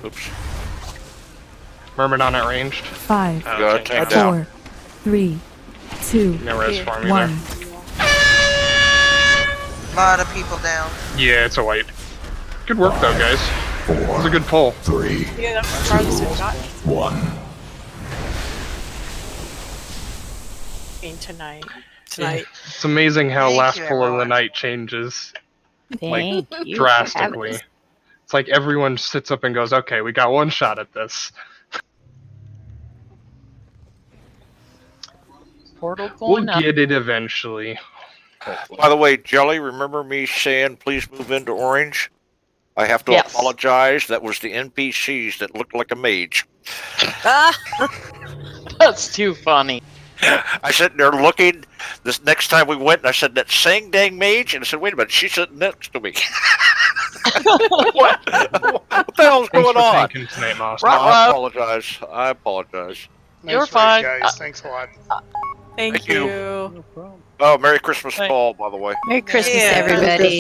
K: Oops.
I: Myrmidon at ranged.
N: 5,
K: Good, take down.
N: 4, 3, 2,
I: No res for me
N: 1.
F: Lot of people down.
I: there. Yeah, it's a white. Good work though, guys. It was a good pull.
C: 3,
H: Yeah, that's the farthest we've gotten.
C: 1.
H: Tonight.
I: It's amazing how
F: Thank
I: last
F: you,
I: pull of the
F: everyone.
I: night changes
G: Thank you.
I: drastically. It's like everyone sits up and goes, "Okay, we got one shot at this."
A: Portal
I: We'll
A: going up.
I: get it eventually.
K: By the way, Jelly, remember me saying please move into orange? I have to
A: Yes.
K: apologize. That was the NPCs that looked like a mage.
A: That's too funny.
K: I sat there looking. This next time we went, and I said that same dang mage, and I said, "Wait a minute, she's sitting next to me." what the hell's
I: Thanks
K: going
I: for
K: on?
I: tanking tonight, Master.
K: I apologize. I apologize.
L: Nice
A: You're
L: raid,
A: fine.
L: guys. Thanks a lot.
B: Thank
K: you.
B: you.
K: Oh, Merry Christmas to all, by the way.
G: Merry Christmas,
B: Yeah.
G: everybody.